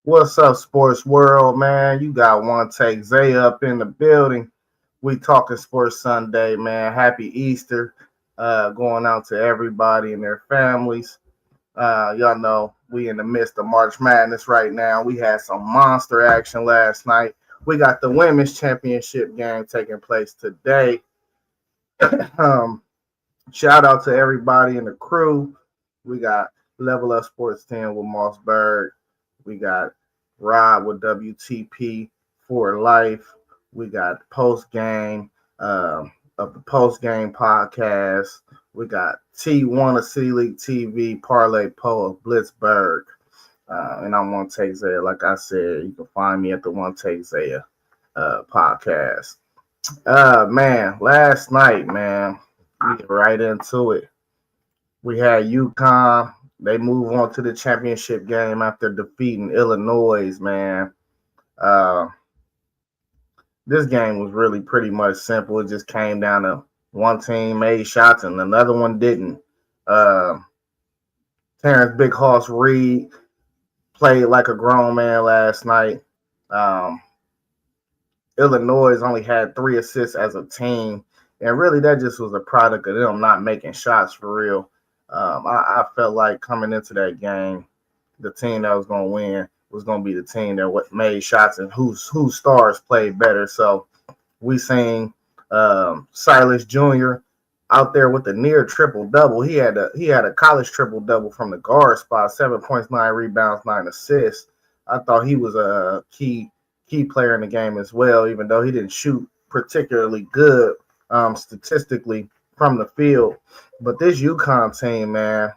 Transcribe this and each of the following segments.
What's up, sports world, man? You got one take Zay up in the building. We talking sports Sunday, man. Happy Easter, going out to everybody and their families. Y'all know we in the midst of March Madness right now. We had some monster action last night. We got the women's championship game taking place today. um, Shout out to everybody in the crew. We got Level Up Sports 10 with Mossberg. We got Rob with WTP for life. We got post game of the post game podcast. We got T1 of City League TV, Parlay Poe of Blitzburg. And I'm One Take Zaya. Like I said, you can find me at the One Take Zaya podcast. Man, last night, man, we get right into it. We had UConn. They move on to the championship game after defeating Illinois, man. This game was really pretty much simple. It just came down to one team made shots and another one didn't. Terrence Big Hoss Reed played like a grown man last night. Illinois only had 3 assists as a team, and really that just was a product of them not making shots for real. I felt like coming into that game, the team that was going to win was going to be the team that made shots and whose stars played better. So we seen Silas Jr. out there with a near triple-double. He had a college triple-double from the guard spot, 7 points, 9 rebounds, 9 assists. I thought he was a key player in the game as well, even though he didn't shoot particularly good statistically from the field. But this UConn team, man,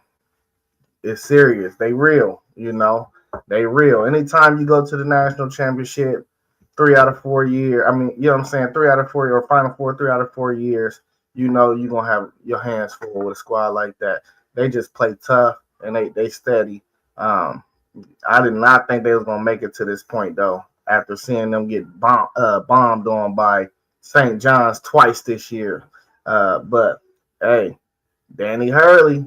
is serious. They real, They real. Anytime you go to the national championship, 3 out of 4 years, I mean, you know what I'm saying, 3 out of 4 or Final Four, 3 out of 4 years, you're going to have your hands full with a squad like that. They just play tough, and they steady. I did not think they was going to make it to this point, though, after seeing them get bombed on by St. John's twice this year. But, hey, Danny Hurley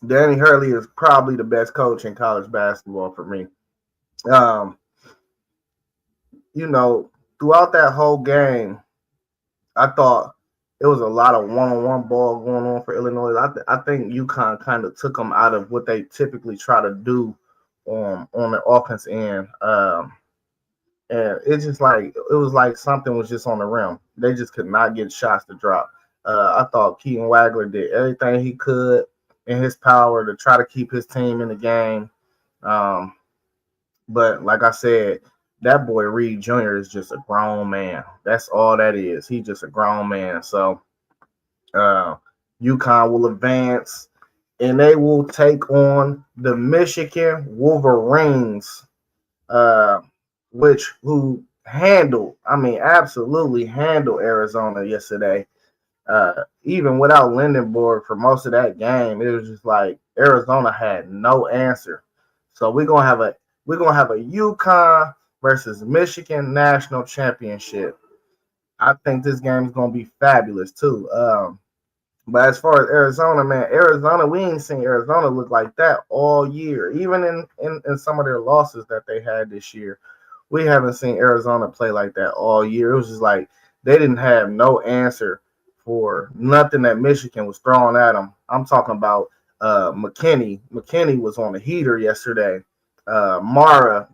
is probably the best coach in college basketball for me. Throughout that whole game, I thought it was a lot of one-on-one ball going on for Illinois. I think UConn kind of took them out of what they typically try to do on the offense end. And it's just like it was like something was just on the rim. They just could not get shots to drop. I thought Keaton Wagler did everything he could in his power to try to keep his team in the game. But like I said, that boy Reed Jr. is just a grown man. That's all that is. He's just a grown man. So UConn will advance, and they will take on the Michigan Wolverines, who absolutely handled Arizona yesterday. Even without Lindenborg for most of that game, it was just like Arizona had no answer. So we're gonna have a UConn versus Michigan national championship. I think this game is gonna be fabulous too. But as far as Arizona, man, we ain't seen Arizona look like that all year. Even in some of their losses that they had this year, we haven't seen Arizona play like that all year. It was just like they didn't have no answer for nothing that Michigan was throwing at them. I'm talking about McKinney. McKinney was on the heater yesterday. Mara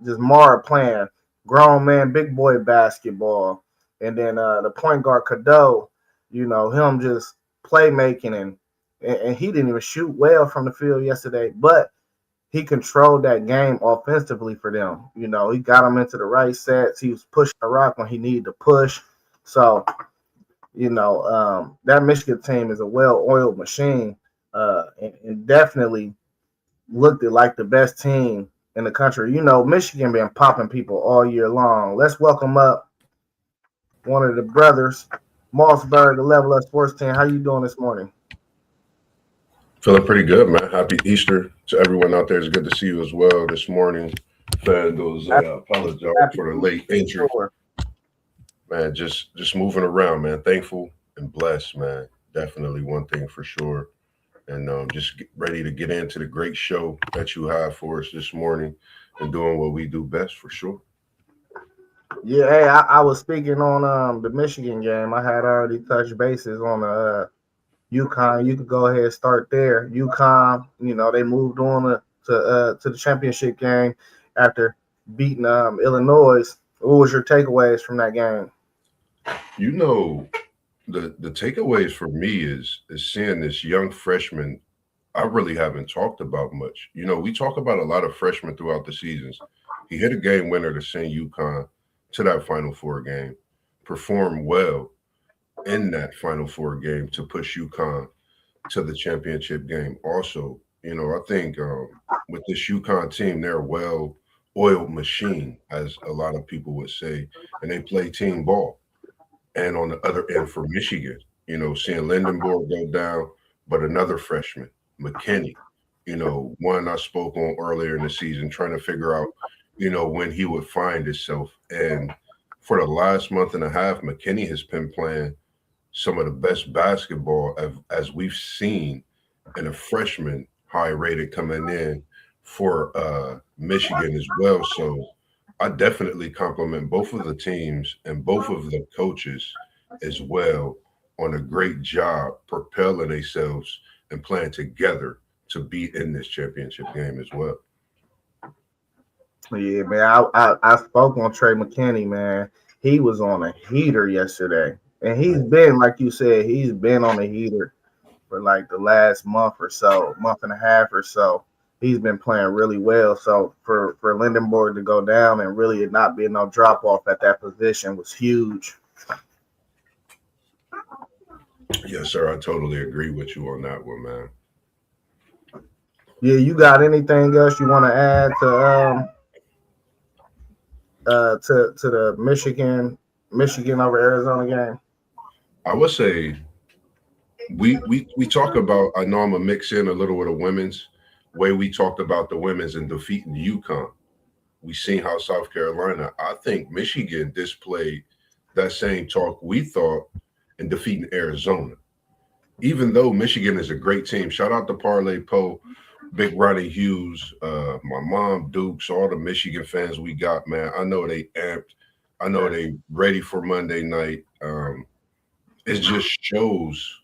playing grown man, big boy basketball. And then the point guard Cadeau, him just playmaking and he didn't even shoot well from the field yesterday, but he controlled that game offensively for them. He got them into the right sets. He was pushing the rock when he needed to push. So, that Michigan team is a well-oiled machine and definitely looked like the best team in the country. Michigan been popping people all year long. Let's welcome up one of the brothers, Mossberg, the Level Up Sports 10. How you doing this morning? Feeling pretty good, man. Happy Easter to everyone out there. It's good to see you as well this morning. Fandos, I apologize for the late entry. Man, just moving around, man. Thankful and blessed, man. Definitely one thing for sure. and just ready to get into the great show that you have for us this morning and doing what we do best for sure. Yeah, hey, I was speaking on the Michigan game. I had already touched bases on the UConn. You could go ahead and start there. UConn, they moved on to the championship game after beating Illinois. What was your takeaways from that game? You know, the takeaways for me is seeing this young freshman I really haven't talked about much. We talk about a lot of freshmen throughout the seasons. He hit a game winner to send UConn to that Final Four game, performed well in that Final Four game to push UConn to the championship game. Also, I think with this UConn team, they're a well-oiled machine, as a lot of people would say, and they play team ball. And on the other end for Michigan, seeing Lindenborg go down, but another freshman, McKinney, one I spoke on earlier in the season, trying to figure out, when he would find himself. And for the last month and a half, McKinney has been playing some of the best basketball as we've seen in a freshman high rated coming in for Michigan as well. So I definitely compliment both of the teams and both of the coaches as well on a great job propelling themselves and playing together to be in this championship game as well. Yeah, man. I spoke on Trey McKinney, man. He was on a heater yesterday. And he's been, like you said, he's been on a heater for like the last month or so, month and a half or so. He's been playing really well. So for Lindenborg to go down and really not be no drop off at that position was huge. Yes, sir. I totally agree with you on that one, man. Yeah, you got anything else you want to add to the Michigan over Arizona game? I would say we talk about. I know I'm gonna mix in a little with the women's way. We talked about the women's and defeating UConn. We seen how South Carolina. I think Michigan displayed that same talk we thought in defeating Arizona. Even though Michigan is a great team, shout out to Parlay Poe, Big Ronnie Hughes, my mom, Dukes, all the Michigan fans we got, man. I know they amped. I know they ready for Monday night. It just shows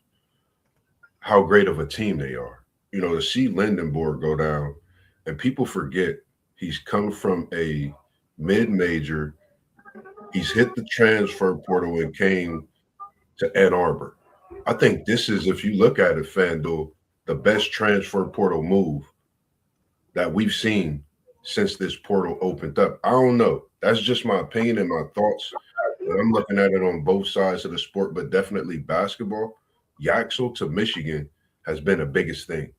how great of a team they are. To see Lindenborg go down, and people forget he's come from a mid-major. He's hit the transfer portal and came to Ann Arbor. I think this is, if you look at it, FanDuel, the best transfer portal move that we've seen since this portal opened up. I don't know. That's just my opinion and my thoughts. And I'm looking at it on both sides of the sport, but definitely basketball. Yaxel to Michigan has been the biggest thing.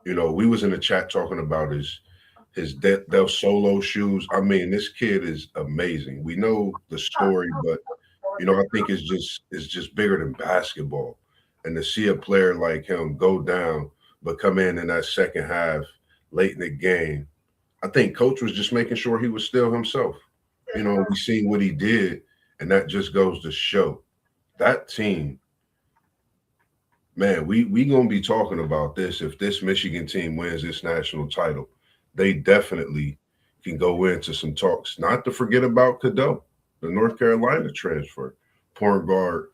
We was in the chat talking about his Del Solo shoes. I mean, this kid is amazing. We know the story, but I think it's just bigger than basketball. And to see a player like him go down, but come in that second half late in the game, I think coach was just making sure he was still himself. We seen what he did, and that just goes to show that team. Man, we gonna be talking about this if this Michigan team wins this national title. They definitely can go into some talks. Not to forget about Cadeau, the North Carolina transfer, point guard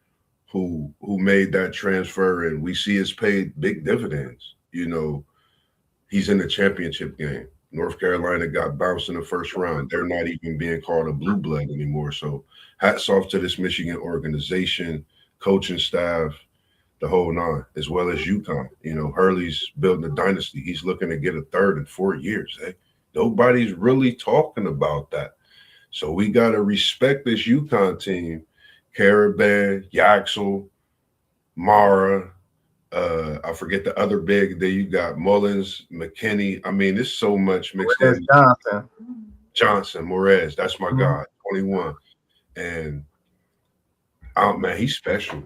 who made that transfer, and we see has paid big dividends. He's in the championship game. North Carolina got bounced in the first round. They're not even being called a blue blood anymore. So hats off to this Michigan organization, coaching staff, the whole nine, as well as UConn. Hurley's building a dynasty. He's looking to get a third in 4 years. Nobody's really talking about that. So we got to respect this UConn team. Caravan, Yaxel, Mara, I forget the other big that you got, Mullins, McKinney. I mean, there's so much mixed in. Johnson, Morez, that's my guy, 21. And man, he's special.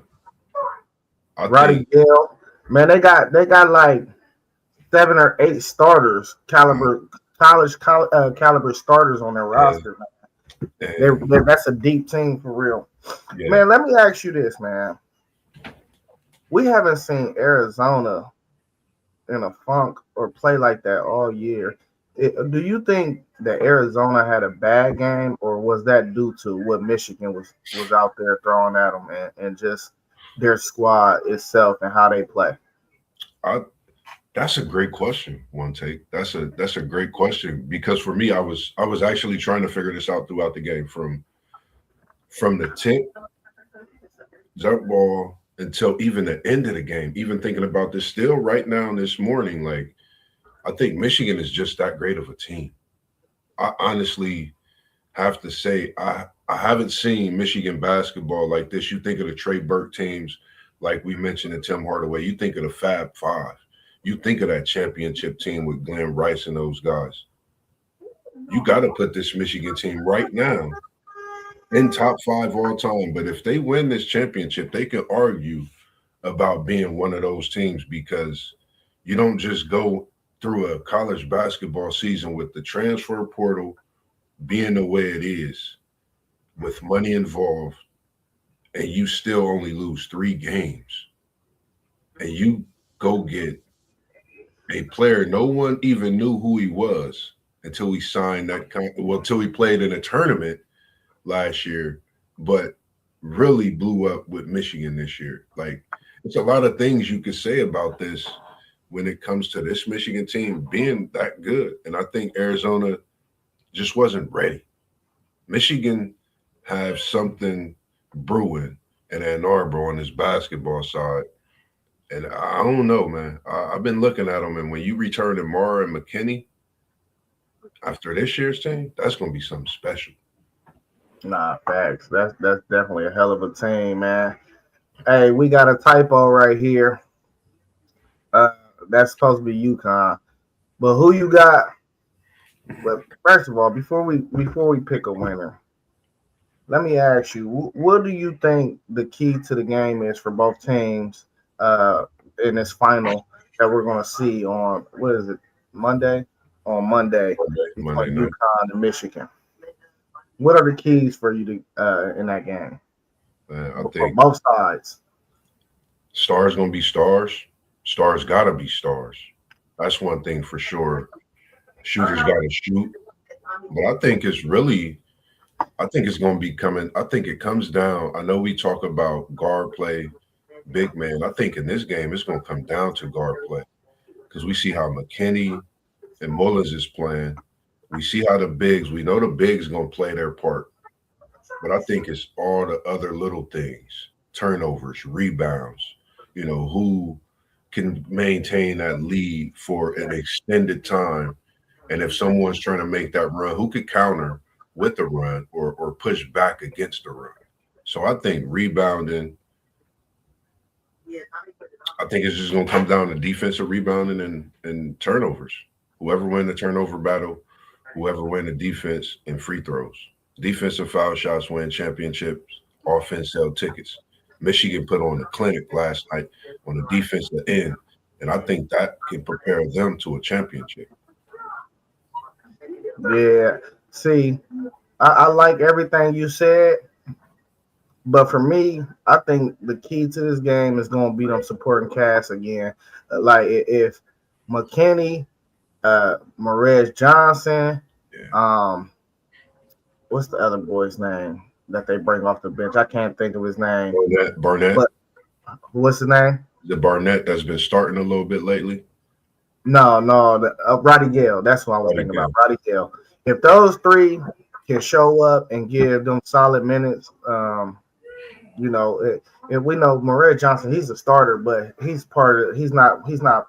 Roddy Gale, man, they got like 7 or 8 starters, college caliber starters on their roster. Man. That's a deep team for real. Yeah. Man, let me ask you this, man. We haven't seen Arizona in a funk or play like that all year. Do you think that Arizona had a bad game, or was that due to what Michigan was out there throwing at them and just their squad itself and how they play? I That's a great question. One take. That's a great question because for me, I was actually trying to figure this out throughout the game from the tip jump ball until even the end of the game. Even thinking about this still right now this morning, like I think Michigan is just that great of a team. I honestly have to say I haven't seen Michigan basketball like this. You think of the Trey Burke teams, like we mentioned in Tim Hardaway. You think of the Fab Five. You think of that championship team with Glenn Rice and those guys. You got to put this Michigan team right now in top five all time. But if they win this championship, they could argue about being one of those teams because you don't just go through a college basketball season with the transfer portal being the way it is, with money involved, and you still only lose 3 games, and you go get a player no one even knew who he was until he signed until he played in a tournament last year, but really blew up with Michigan this year. Like it's a lot of things you could say about this when it comes to this Michigan team being that good. And I think Arizona just wasn't ready. Michigan have something brewing in Ann Arbor on this basketball side. And I don't know, man. I've been looking at them, and when you return to Mara and McKinney after this year's team, that's going to be something special. Nah, facts. That's definitely a hell of a team, man. Hey, we got a typo right here. Uh, that's supposed to be UConn, but who you got? But first of all, before we pick a winner, let me ask you, what do you think the key to the game is for both teams uh, in this final that we're going to see on what is it Monday? On Monday Monday between night. UConn and Michigan. What are the keys for you to in that game I for think both sides? stars going to be stars. Stars got to be stars. That's one thing for sure. Shooters got to shoot. But I think it's going to be coming. I think it comes down. I know we talk about guard play, big man. I think in this game, it's going to come down to guard play because we see how McKinney and Mullins is playing. We see how we know the bigs going to play their part. But I think it's all the other little things, turnovers, rebounds, who can maintain that lead for an extended time. And if someone's trying to make that run, who could counter with the run or push back against the run? So I think rebounding, I think it's just going to come down to defensive rebounding and turnovers. Whoever win the turnover battle, whoever win the defense and free throws. Defensive foul shots win championships. Offense sell tickets. Michigan put on a clinic last night on the defensive end, and I think that can prepare them to a championship. Yeah. See, I like everything you said, but for me, I think the key to this game is going to be them supporting cast again. Like if McKinney, Marez Johnson, Yeah. what's the other boy's name that they bring off the bench? I can't think of his name. Barnett, But what's his name? the Barnett that's been starting a little bit lately. No, Roddy Gale. That's what I was Roddy thinking Gale. about. Roddy Gale. If those three can show up and give them solid minutes, if we know Murray Johnson, he's a starter, but he's not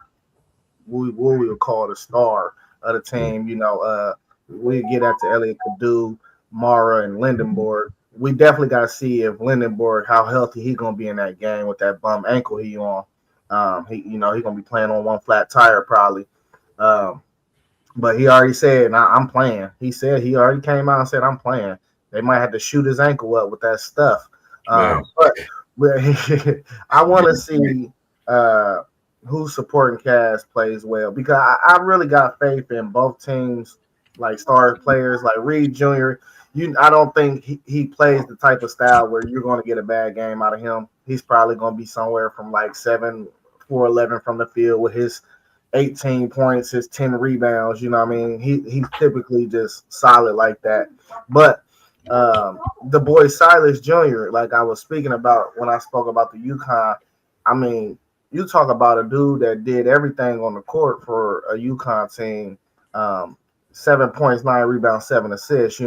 what we would call the star of the team. We get that to Elliot Padu, Mara, and Lindenborg. We definitely got to see if Lindenborg, how healthy he gonna be in that game with that bum ankle he on. He gonna be playing on one flat tire probably. But he already said, I'm playing. He said he already came out and said, I'm playing. They might have to shoot his ankle up with that stuff. But I want to see who's supporting cast plays well because I really got faith in both teams, like star players like Reed Jr. I don't think he plays the type of style where you're going to get a bad game out of him. He's probably going to be somewhere from like 7-4-11 from the field with his 18 points, his 10 rebounds. You know what I mean? He's typically just solid like that. But the boy Silas Jr., like I was speaking about when I spoke about the UConn, I mean, you talk about a dude that did everything on the court for a UConn team. 7 points, 9 rebounds, 7 assists.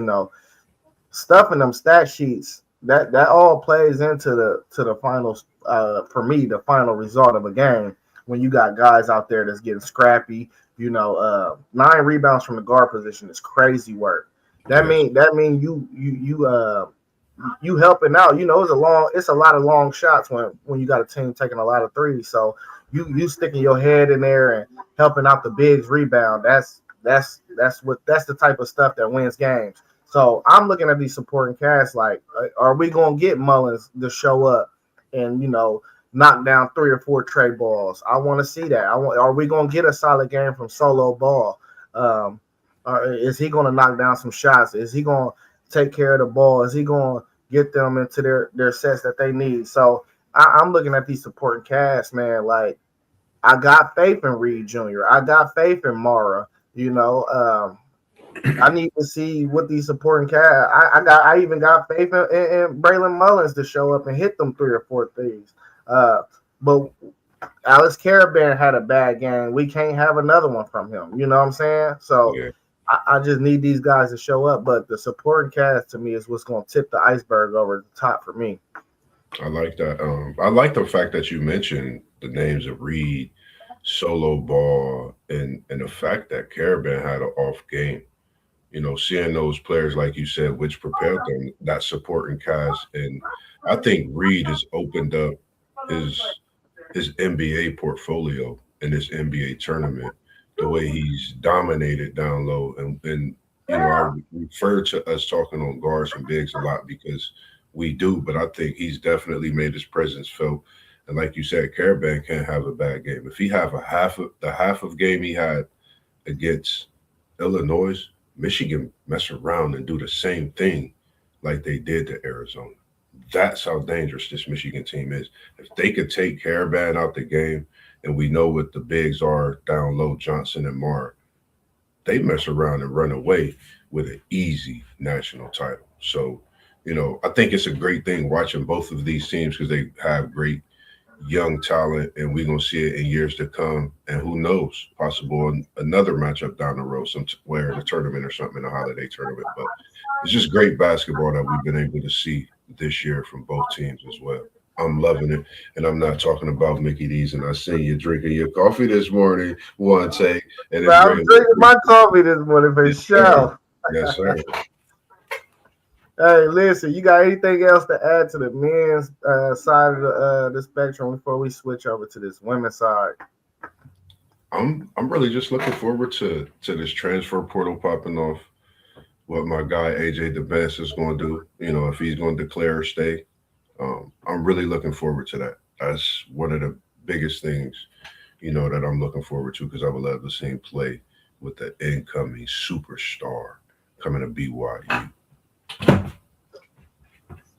Stuff in them stat sheets that all plays into the finals. For me, the final result of a game when you got guys out there that's getting scrappy. 9 rebounds from the guard position is crazy work. That Yes. mean you helping out. It's a lot of long shots when you got a team taking a lot of threes. So you sticking your head in there and helping out the bigs rebound. That's the type of stuff that wins games. So I'm looking at these supporting cast like, are we gonna get Mullins to show up and knock down 3 or 4 tray balls? I want to see that. Are we gonna get a solid game from Solo Ball? Or is he gonna knock down some shots? Is he gonna take care of the ball? Is he gonna get them into their sets that they need? So I'm looking at these supporting cast, man. Like I got faith in Reed Jr. I got faith in Mara. I need to see what these supporting cast. I even got faith in Braylon Mullins to show up and hit them 3 or 4 threes. But Alex Caravan had a bad game. We can't have another one from him. You know what I'm saying? So Yeah. I just need these guys to show up. But the supporting cast to me is what's going to tip the iceberg over the top for me. I like that. I like the fact that you mentioned the names of Reed, Solo Ball, and the fact that Caravan had an off game. Seeing those players, like you said, which propelled them, that supporting cast. And I think Reed has opened up his NBA portfolio in this NBA tournament, the way he's dominated down low. And I refer to us talking on guards and bigs a lot because we do, but I think he's definitely made his presence felt. And like you said, Caravan can't have a bad game. If he have the half of game he had against Illinois, Michigan mess around and do the same thing like they did to Arizona. That's how dangerous this Michigan team is. If they could take Caravan out the game, and we know what the bigs are down low, Johnson and Marr, they mess around and run away with an easy national title. So, I think it's a great thing watching both of these teams because they have great young talent, and we're gonna see it in years to come. And who knows, possible another matchup down the road, somewhere in a tournament or something in a holiday tournament. But it's just great basketball that we've been able to see this year from both teams as well. I'm loving it, and I'm not talking about Mickey D's. And I see you drinking your coffee this morning, one take, and But it's I was drinking my coffee this morning for yes, sir. sure. Yes, sir. Hey, listen, you got anything else to add to the men's side of the spectrum before we switch over to this women's side? I'm really just looking forward to this transfer portal popping off. What my guy AJ DeBest is going to do. If he's going to declare or stay. I'm really looking forward to that. That's one of the biggest things, that I'm looking forward to because I would love to see him play with the incoming superstar coming to BYU.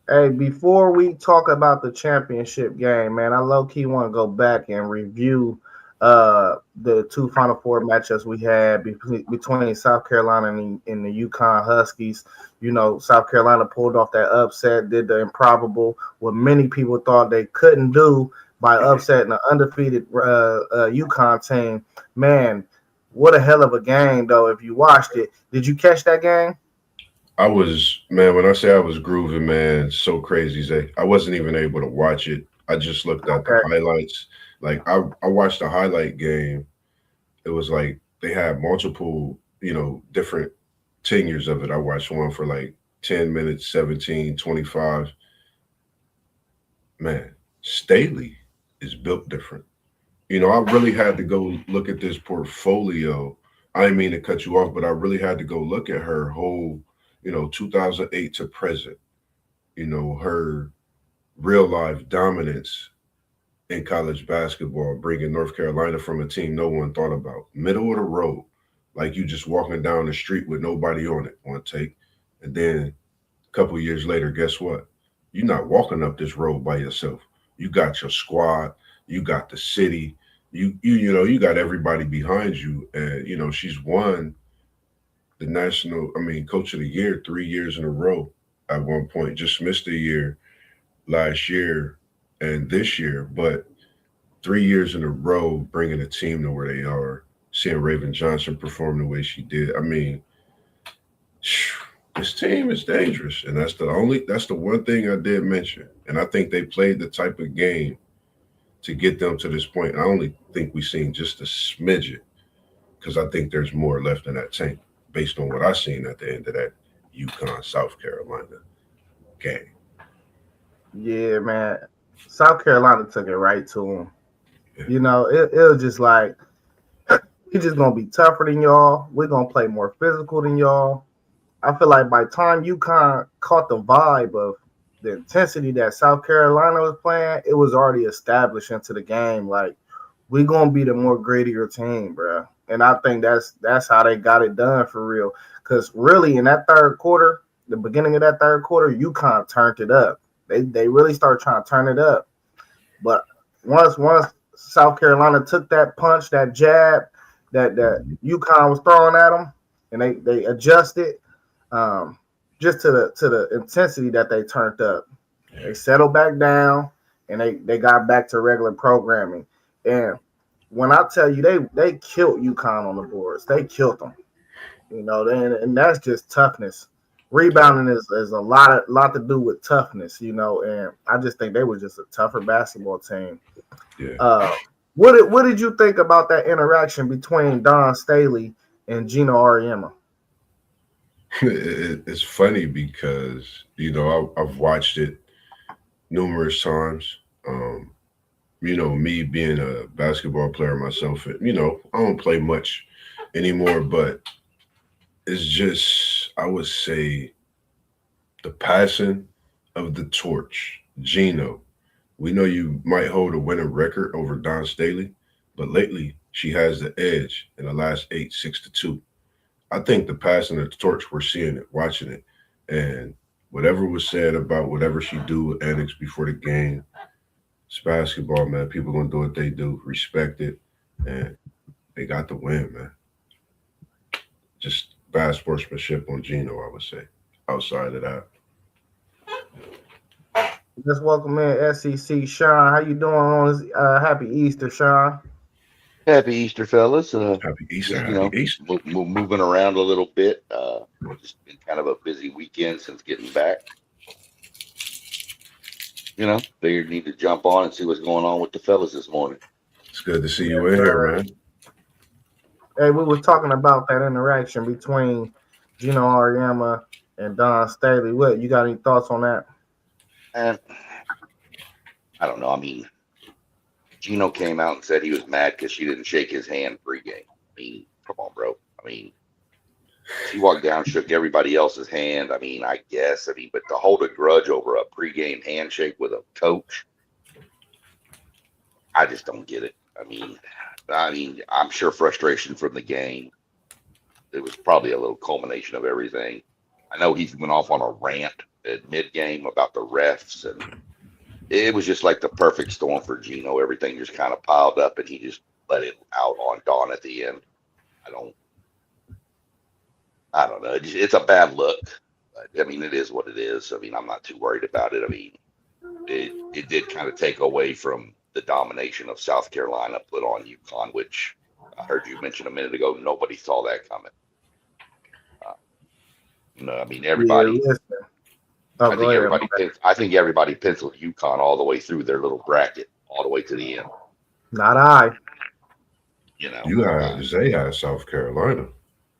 Hey, before we talk about the championship game, man, I low key want to go back and review the 2 Final Four matchups we had between South Carolina and the UConn Huskies. South Carolina pulled off that upset, did the improbable, what many people thought they couldn't do by upsetting an undefeated UConn team. Man, what a hell of a game, though, if you watched it. Did you catch that game? When I say I was grooving, man, so crazy, Zay. I wasn't even able to watch it. I just looked at the highlights. Like I watched the highlight game. It was like they had multiple, different tenures of it. I watched one for like 10 minutes, 17, 25. Man, Staley is built different. I really had to go look at this portfolio. I didn't mean to cut you off, but I really had to go look at her whole, 2008 to present, her real life dominance in college basketball, bringing North Carolina from a team no one thought about, middle of the road, like you just walking down the street with nobody on it, one take. And then a couple of years later, guess what? You're not walking up this road by yourself. You got your squad, you got the city, you got everybody behind you, and she's won the coach of the year 3 years in a row. At one point, just missed a year last year and this year, but 3 years in a row, bringing a team to where they are. Seeing Raven Johnson perform the way she did, I mean, this team is dangerous, and that's the one thing I did mention. And I think they played the type of game to get them to this point. I only think we've seen just a smidget because I think there's more left in that tank based on what I seen at the end of that UConn South Carolina game. Yeah, man. South Carolina took it right to them. Yeah. It was just like we just gonna be tougher than y'all. We're gonna play more physical than y'all. I feel like by the time UConn caught the vibe of the intensity that South Carolina was playing, it was already established into the game. Like we gonna be the more grittier team, bro. And I think that's how they got it done for real. Because really, in that third quarter, the beginning of that third quarter, UConn turned it up. They really started trying to turn it up. But once South Carolina took that punch, that jab that UConn was throwing at them, and they adjusted just to the intensity that they turned up. They settled back down and they got back to regular programming. And when I tell you they killed UConn on the boards, they killed them. And that's just toughness. Rebounding is a lot to do with toughness, and I just think they were just a tougher basketball team. Yeah. What did you think about that interaction between Dawn Staley and Gino Auriemma? It's funny because I've watched it numerous times. Me being a basketball player myself, I don't play much anymore, but it's just, I would say, the passing of the torch. Gino, we know you might hold a winning record over Dawn Staley, but lately she has the edge in the last 8, 6-2. I think the passing of the torch, we're seeing it, watching it, and whatever was said about whatever she do with Annex before the game, it's basketball, man. People gonna do what they do, respect it, and they got the win, man. Just bad sportsmanship on Gino, I would say. Outside of that, Let's welcome in SEC Sean. How you doing on this? Happy Easter, Sean. Happy Easter, fellas. happy Easter, happy Easter. Moving around a little bit. Just been kind of a busy weekend since getting back. Figured need to jump on and see what's going on with the fellas this morning. It's good to see you in here, man. Hey, we were talking about that interaction between Gino Auriemma and Dawn Staley. What, you got any thoughts on that? And I don't know. I mean, Gino came out and said he was mad because she didn't shake his hand pregame. I mean, come on, bro. I mean, she walked down, shook everybody else's hand. I mean, I guess. But to hold a grudge over a pregame handshake with a coach, I just don't get it. I mean, I'm sure frustration from the game. It was probably a little culmination of everything. I know he went off on a rant at mid-game about the refs, and it was just like the perfect storm for Gino. Everything just kind of piled up, and he just let it out on Dawn at the end. I don't know. It's a bad look. I mean, it is what it is. I mean, I'm not too worried about it. I mean, it did kind of take away from the domination of South Carolina put on UConn, which I heard you mention a minute ago. Nobody saw that coming. I mean, everybody. Yeah, I think everybody penciled UConn all the way through their little bracket, all the way to the end. Not I. Zay had South Carolina.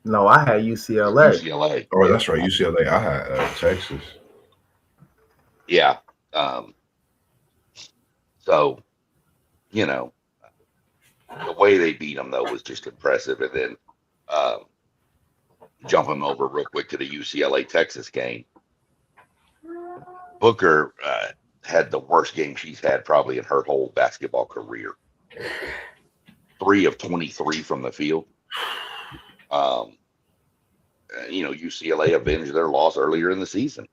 No, I had UCLA. UCLA. Oh, that's right, UCLA. I had Texas. Yeah. So, the way they beat them, though, was just impressive. And then jumping over real quick to the UCLA Texas game, Booker had the worst game she's had probably in her whole basketball career. 3 of 23 from the field. UCLA avenged their loss earlier in the season.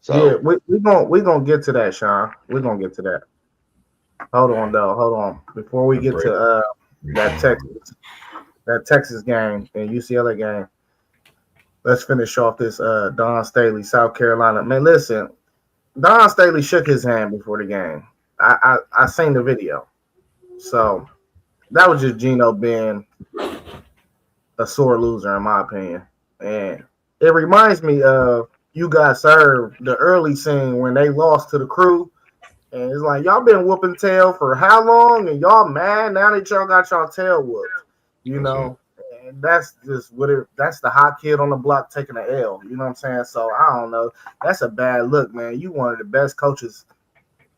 So yeah, we're gonna get to that, Sean. We're gonna get to that. Hold on, though. Hold on. Before we get to that Texas game and UCLA game, let's finish off this Don Staley, South Carolina. Man, listen, Don Staley shook his hand before the game. I seen the video. So that was just Gino being a sore loser, in my opinion. And it reminds me of You Got Served, the early scene when they lost to the Crew. And it's like, y'all been whooping tail for how long? And y'all mad now that y'all got y'all tail whooped, you know? And that's just that's the hot kid on the block taking an L, you know what I'm saying? So I don't know. That's a bad look, man. You one of the best coaches,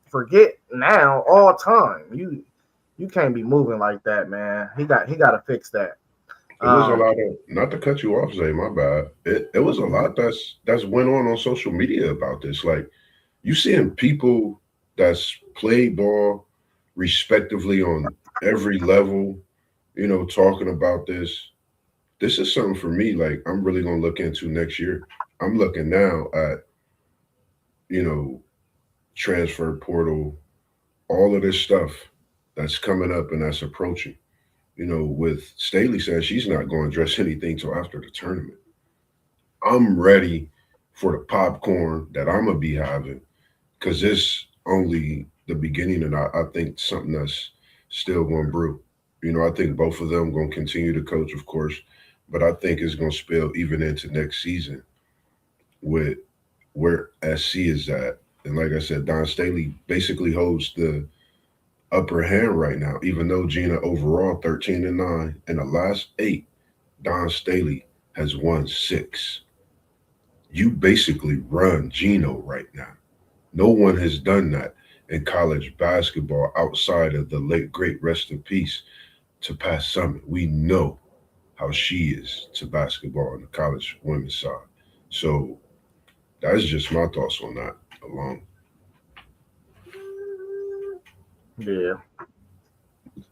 forget now, all time. You can't be moving like that, man. He got to fix that. It was a lot of, not to cut you off, Zay, my bad. It was a lot that's went on social media about this. Like, you seeing people that's played ball respectively on every level, you know, talking about this. This is something for me, like, I'm really going to look into next year. I'm looking now at, you know, transfer portal, all of this stuff that's coming up and that's approaching. You know, with Staley saying she's not going to address anything till after the tournament. I'm ready for the popcorn that I'm going to be having, because it's only the beginning, and I think something that's still going to brew. You know, I think both of them going to continue to coach, of course, but I think it's going to spill even into next season with where SC is at. And like I said, Don Staley basically holds the upper hand right now, even though Gina overall 13-9 in the last 8, Don Staley has won 6. You basically run Gino right now. No one has done that in college basketball outside of the late great rest in peace to Pat Summitt. We know how she is to basketball on the college women's side. So that's just my thoughts on that alone. Yeah.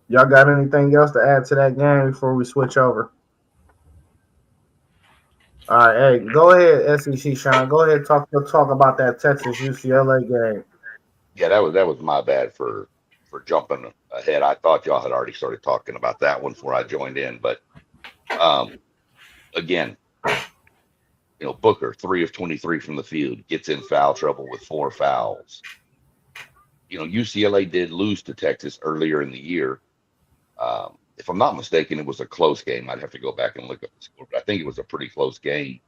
Y'all got anything else to add to that game before we switch over? All right, hey, go ahead, SEC Sean. Go ahead, talk about that Texas UCLA game. Yeah, that was my bad for jumping ahead. I thought y'all had already started talking about that one before I joined in, but again, you know, Booker 3 of 23 from the field, gets in foul trouble with 4 fouls. You know, UCLA did lose to Texas earlier in the year. If I'm not mistaken, it was a close game. I'd have to go back and look up the score, but I think it was a pretty close game.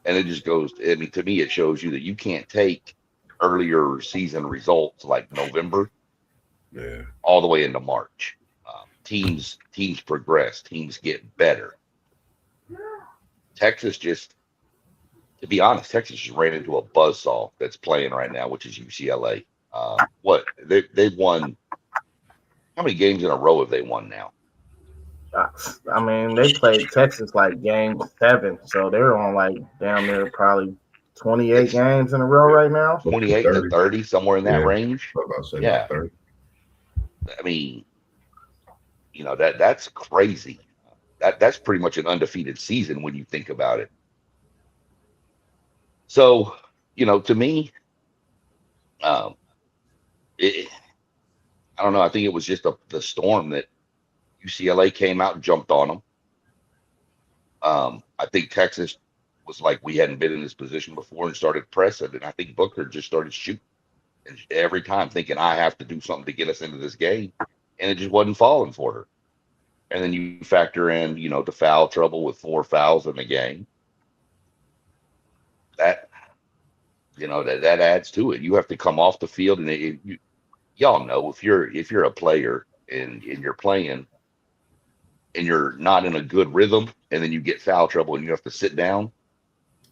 And it just goes, I mean, to me, it shows you that you can't take earlier season results like November all the way into March. Teams progress, teams get better. Texas just, to be honest, Texas just ran into a buzzsaw that's playing right now, which is UCLA. They've won, how many games in a row have they won now? I mean, they played Texas like game 7, so they're on like down there probably 28 games in a row right now. 28 to 30, somewhere in that range. Yeah. I mean, you know, that's crazy. That's pretty much an undefeated season when you think about it. So, you know, to me, I don't know. I think it was just the storm that UCLA came out and jumped on them. I think Texas was like, we hadn't been in this position before, and started pressing. And I think Booker just started shooting, and every time thinking, I have to do something to get us into this game. And it just wasn't falling for her. And then you factor in, you know, the foul trouble with 4 fouls in the game. That, you know, that adds to it. You have to come off the field, and y'all know, if you're a player and you're playing and you're not in a good rhythm, and then you get foul trouble and you have to sit down,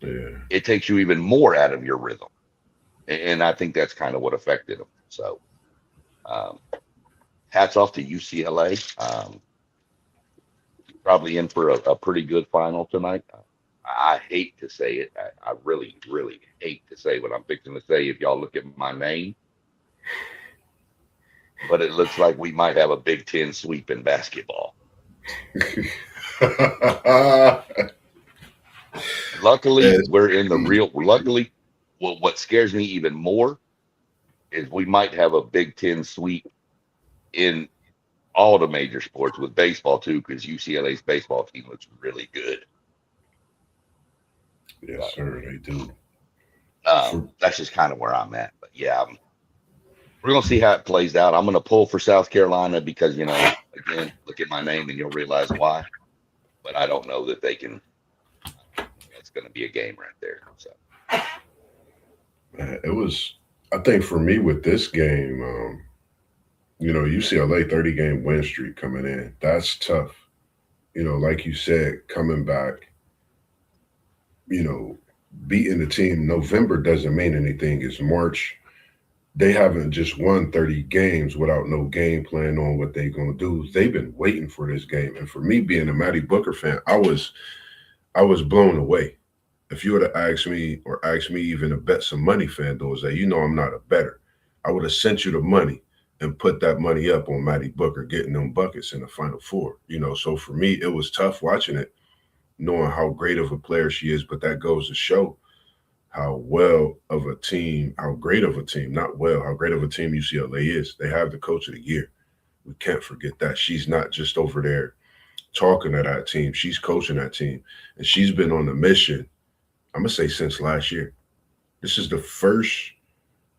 it takes you even more out of your rhythm. And I think that's kind of what affected them. So hats off to UCLA. Probably in for a pretty good final tonight. I hate to say it. I really, really hate to say what I'm fixing to say if y'all look at my name. But it looks like we might have a Big Ten sweep in basketball. Luckily, we're in the real. Luckily, well, what scares me even more is we might have a Big Ten sweep in all the major sports with baseball too, because UCLA's baseball team looks really good. Yes, sir, they do. That's just kind of where I'm at. But yeah, we're gonna see how it plays out. I'm gonna pull for South Carolina because again, look at my name and you'll realize why. But I don't know that they can. It's gonna be a game right there. So It was, I think, for me with this game. UCLA 30-game win streak coming in. That's tough. Like you said, coming back. Beating the team. November doesn't mean anything. It's March. They haven't just won 30 games without no game plan on what they're going to do. They've been waiting for this game. And for me, being a Matty Booker fan, I was blown away. If you would have asked me even to bet some money, FanDuel, I'm not a bettor. I would have sent you the money and put that money up on Matty Booker getting them buckets in the Final Four. So for me, it was tough watching it, knowing how great of a player she is. But that goes to show how great of a team UCLA is. They have the coach of the year. We can't forget that. She's not just over there talking to that team. She's coaching that team. And she's been on the mission, I'm going to say, since last year. This is the first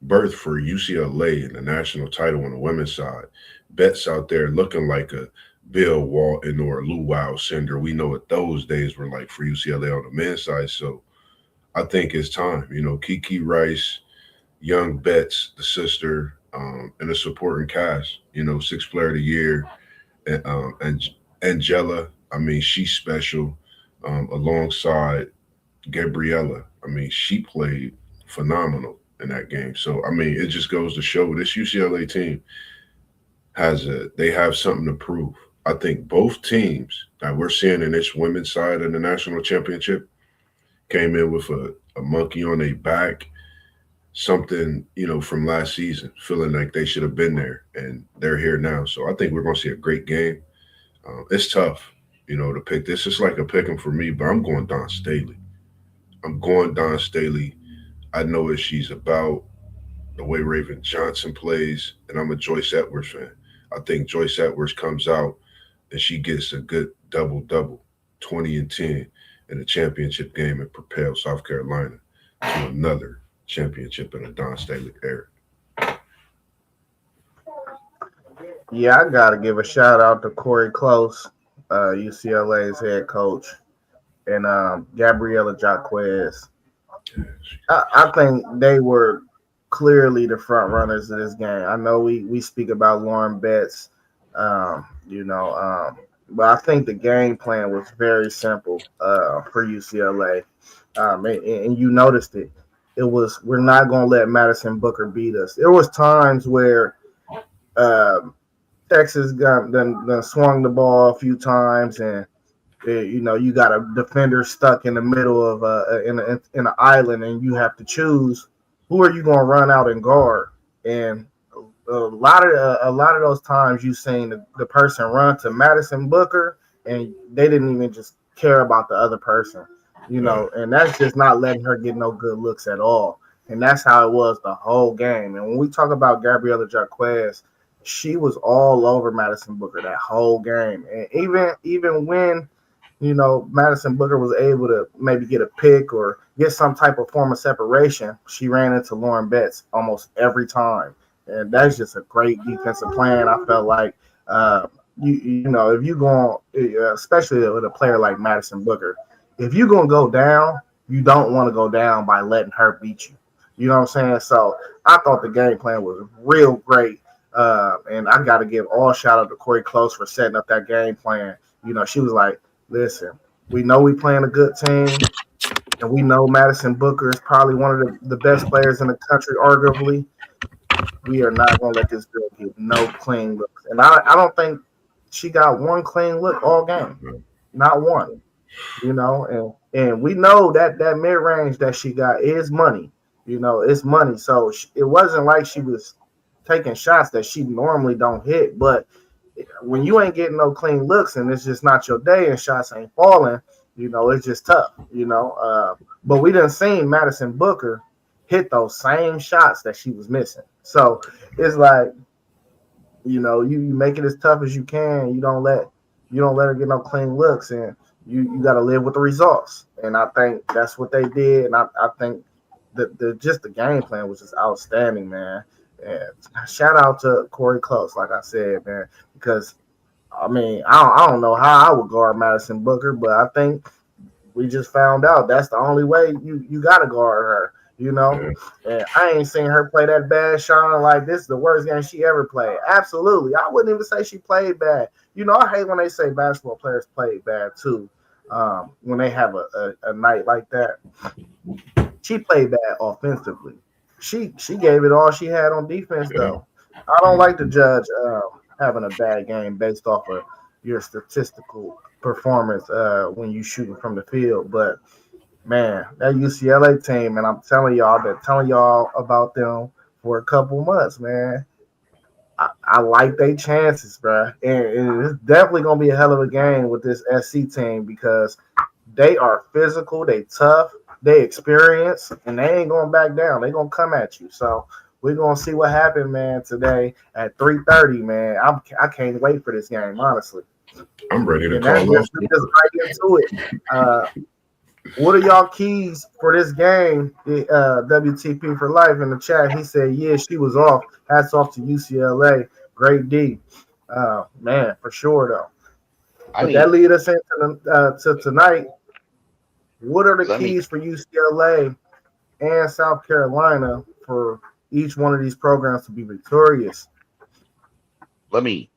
berth for UCLA in the national title on the women's side. Betts out there looking like a Bill Walton or a Luau Cinder. We know what those days were like for UCLA on the men's side. So I think it's time. Kiki Rice, young Betts, the sister, and a supporting cast. Sixth player of the year. And Angela, she's special. Alongside Gabriella, she played phenomenal in that game. So, it just goes to show this UCLA team they have something to prove. I think both teams that we're seeing in this women's side of the national championship came in with a monkey on their back, something, from last season, feeling like they should have been there, and they're here now. So I think we're going to see a great game. It's tough, to pick this. It's like a pick'em for me, but I'm going Dawn Staley. I know what she's about, the way Raven Johnson plays, and I'm a Joyce Edwards fan. I think Joyce Edwards comes out and she gets a good double-double, 20 and 10 in the championship game and propel South Carolina to another championship in a Dawn Staley era. Yeah, I got to give a shout out to Corey Close, UCLA's head coach, and Gabriella Jaquez. I think they were clearly the front runners of this game. I know we speak about Lauren Betts, but I think the game plan was very simple for UCLA, and you noticed it. It was, we're not going to let Madison Booker beat us. There was times where Texas done swung the ball a few times, and you got a defender stuck in the middle of in an island, and you have to choose who are you going to run out and guard. And a lot of those times you seen the person run to Madison Booker, and they didn't even just care about the other person, and that's just not letting her get no good looks at all. And that's how it was the whole game. And when we talk about Gabriella Jaquez, she was all over Madison Booker that whole game. And even when, Madison Booker was able to maybe get a pick or get some type of form of separation, she ran into Lauren Betts almost every time. And that's just a great defensive plan. I felt like, if you go, especially with a player like Madison Booker, if you're going to go down, you don't want to go down by letting her beat you. You know what I'm saying? So I thought the game plan was real great. And I got to give all shout out to Corey Close for setting up that game plan. She was like, listen, we know we playing a good team, and we know Madison Booker is probably one of the best players in the country, arguably. We are not going to let this girl get no clean looks. And I don't think she got one clean look all game. Not one. And we know that mid-range that she got is money. It's money. So it wasn't like she was taking shots that she normally don't hit. But when you ain't getting no clean looks and it's just not your day and shots ain't falling, it's just tough, But we done seen Madison Booker hit those same shots that she was missing. So it's like, you make it as tough as you can. You don't let her get no clean looks, and you got to live with the results. And I think that's what they did. And I think that the game plan was just outstanding, man. And shout out to Corey Close, like I said, man, because I mean, I don't know how I would guard Madison Booker, but I think we just found out that's the only way you got to guard her. And I ain't seen her play that bad, Sean. Like, this is the worst game she ever played. Absolutely. I wouldn't even say she played bad. I hate when they say basketball players played bad too. When they have a night like that. She played bad offensively. She gave it all she had on defense, though. I don't like to judge having a bad game based off of your statistical performance when you shooting from the field. But man, that UCLA team, and I'm telling y'all, I've been telling y'all about them for a couple months, man. I like their chances, bro. And it's definitely going to be a hell of a game with this SC team because they are physical, they tough, they experience, and they ain't going back down. They're going to come at you. So we're going to see what happened, man, today at 3:30, man. I can't wait for this game, honestly. I'm ready to and call off. just right into it. What are y'all keys for this game? WTP for life in the chat. He said, yeah, she was off. Hats off to UCLA. Great D. Man, for sure, though. That lead us into to tonight. What are the keys for UCLA and South Carolina for each one of these programs to be victorious? Let me,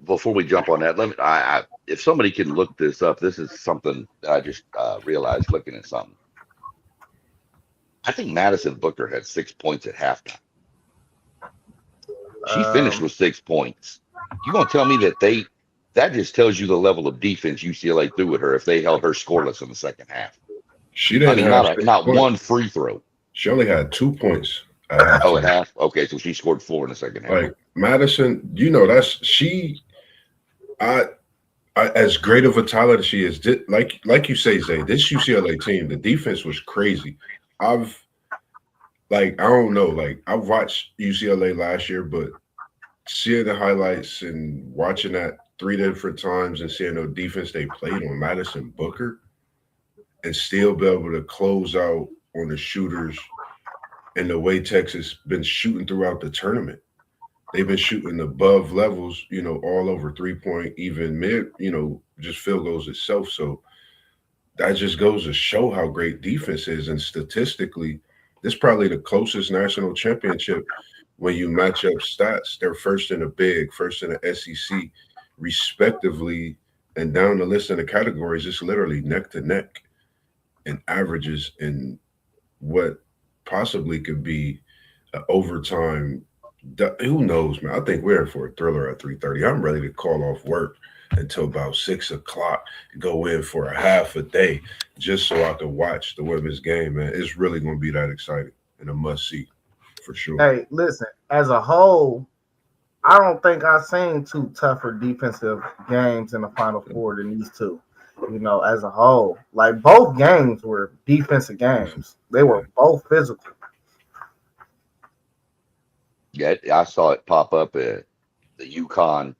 before we jump on that, if somebody can look this up, this is something that I just realized looking at something. I think Madison Booker had 6 points at halftime. She finished with 6 points. You gonna tell me that just tells you the level of defense UCLA threw at her if they held her scoreless in the second half? She didn't have not one free throw. She only had 2 points. At half? Okay, so she scored 4 in the second half. Like Madison, that's she. As great of a talent as she is, like you say, Zay, this UCLA team, the defense was crazy. I don't know, I watched UCLA last year, but seeing the highlights and watching that 3 different times and seeing the defense they played on Madison Booker and still be able to close out on the shooters and the way Texas been shooting throughout the tournament. They've been shooting above levels, all over 3-point, even mid, just field goals itself. So that just goes to show how great defense is. And statistically, this is probably the closest national championship when you match up stats. They're first in the Big, first in the SEC, respectively. And down the list in the categories, it's literally neck to neck in averages in what possibly could be an overtime. Who knows, man? I think we're in for a thriller at 3:30. I'm ready to call off work until about 6 o'clock and go in for a half a day just so I can watch the women's game, man. It's really going to be that exciting and a must-see for sure. Hey, listen, as a whole, I don't think I've seen 2 tougher defensive games in the Final Four than these 2. As a whole, both games were defensive games. They were both physical. Yeah, I saw it pop up at the UConn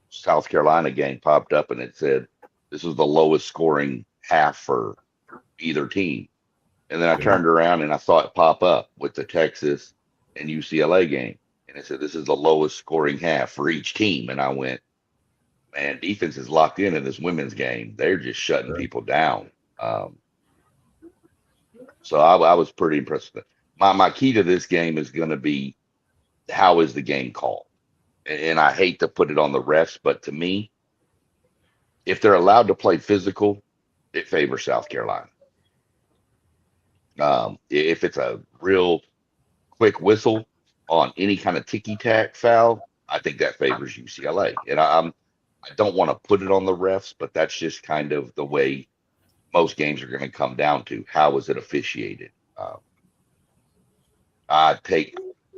South Carolina game popped up and it said this was the lowest scoring half for either team. And then I turned around and I saw it pop up with the Texas and UCLA game. And it said this is the lowest scoring half for each team. And I went, man, defense is locked in this women's game. They're just shutting people down. So I was pretty impressed with it. My key to this game is going to be, how is the game called? And I hate to put it on the refs, but to me, if they're allowed to play physical, it favors South Carolina. If it's a real quick whistle on any kind of ticky-tack foul, I think that favors UCLA. And I don't want to put it on the refs, but that's just kind of the way most games are going to come down to. How is it officiated?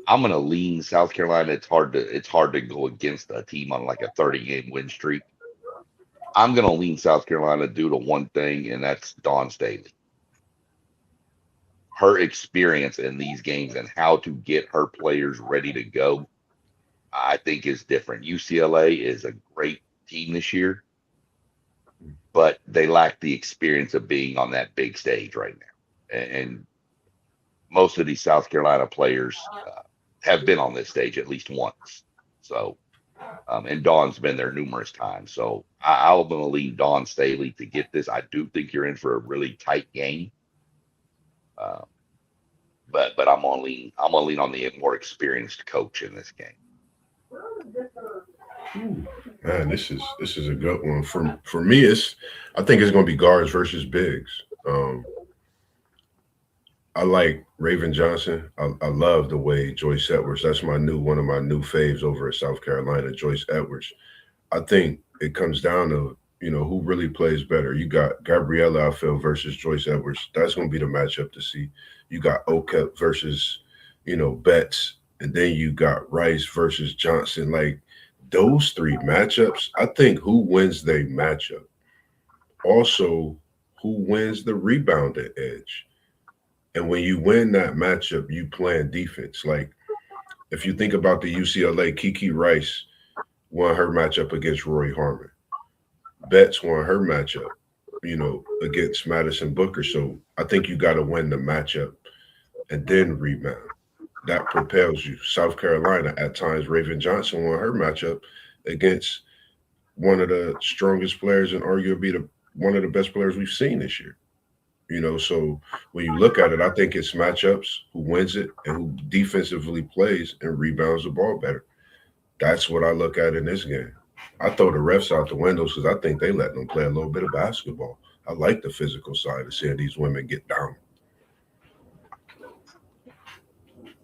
I'm going to lean South Carolina. It's hard to go against a team on a 30-game win streak. I'm going to lean South Carolina due to one thing, and that's Dawn Staley. her experience in these games and how to get her players ready to go, I think is different. UCLA is a great team this year, but they lack the experience of being on that big stage right now. And most of these South Carolina players have been on this stage at least once. So, and Dawn's been there numerous times. So I'm going to lean Dawn Staley to get this. I do think you're in for a really tight game. But I'm gonna lean on the more experienced coach in this game. Man, this is a good one. For me, I think it's gonna be guards versus bigs. I like Raven Johnson. I love the way Joyce Edwards. That's one of my new faves over at South Carolina, Joyce Edwards. I think it comes down to, who really plays better. You got Gabriella, I feel, versus Joyce Edwards. That's going to be the matchup to see. You got Okep versus, Betts, and then you got Rice versus Johnson. Like, those three matchups, I think who wins their matchup. Also, who wins the rebounding edge. And when you win that matchup, you playing defense. Like, if you think about the UCLA, Kiki Rice won her matchup against Rory Harmon. Betts won her matchup, against Madison Booker. So I think you got to win the matchup and then rebound. That propels you. South Carolina, at times, Raven Johnson won her matchup against one of the strongest players and arguably one of the best players we've seen this year. So when you look at it, I think it's matchups, who wins it and who defensively plays and rebounds the ball better. That's what I look at in this game. I throw the refs out the windows because I think they let them play a little bit of basketball. I like the physical side of seeing these women get down.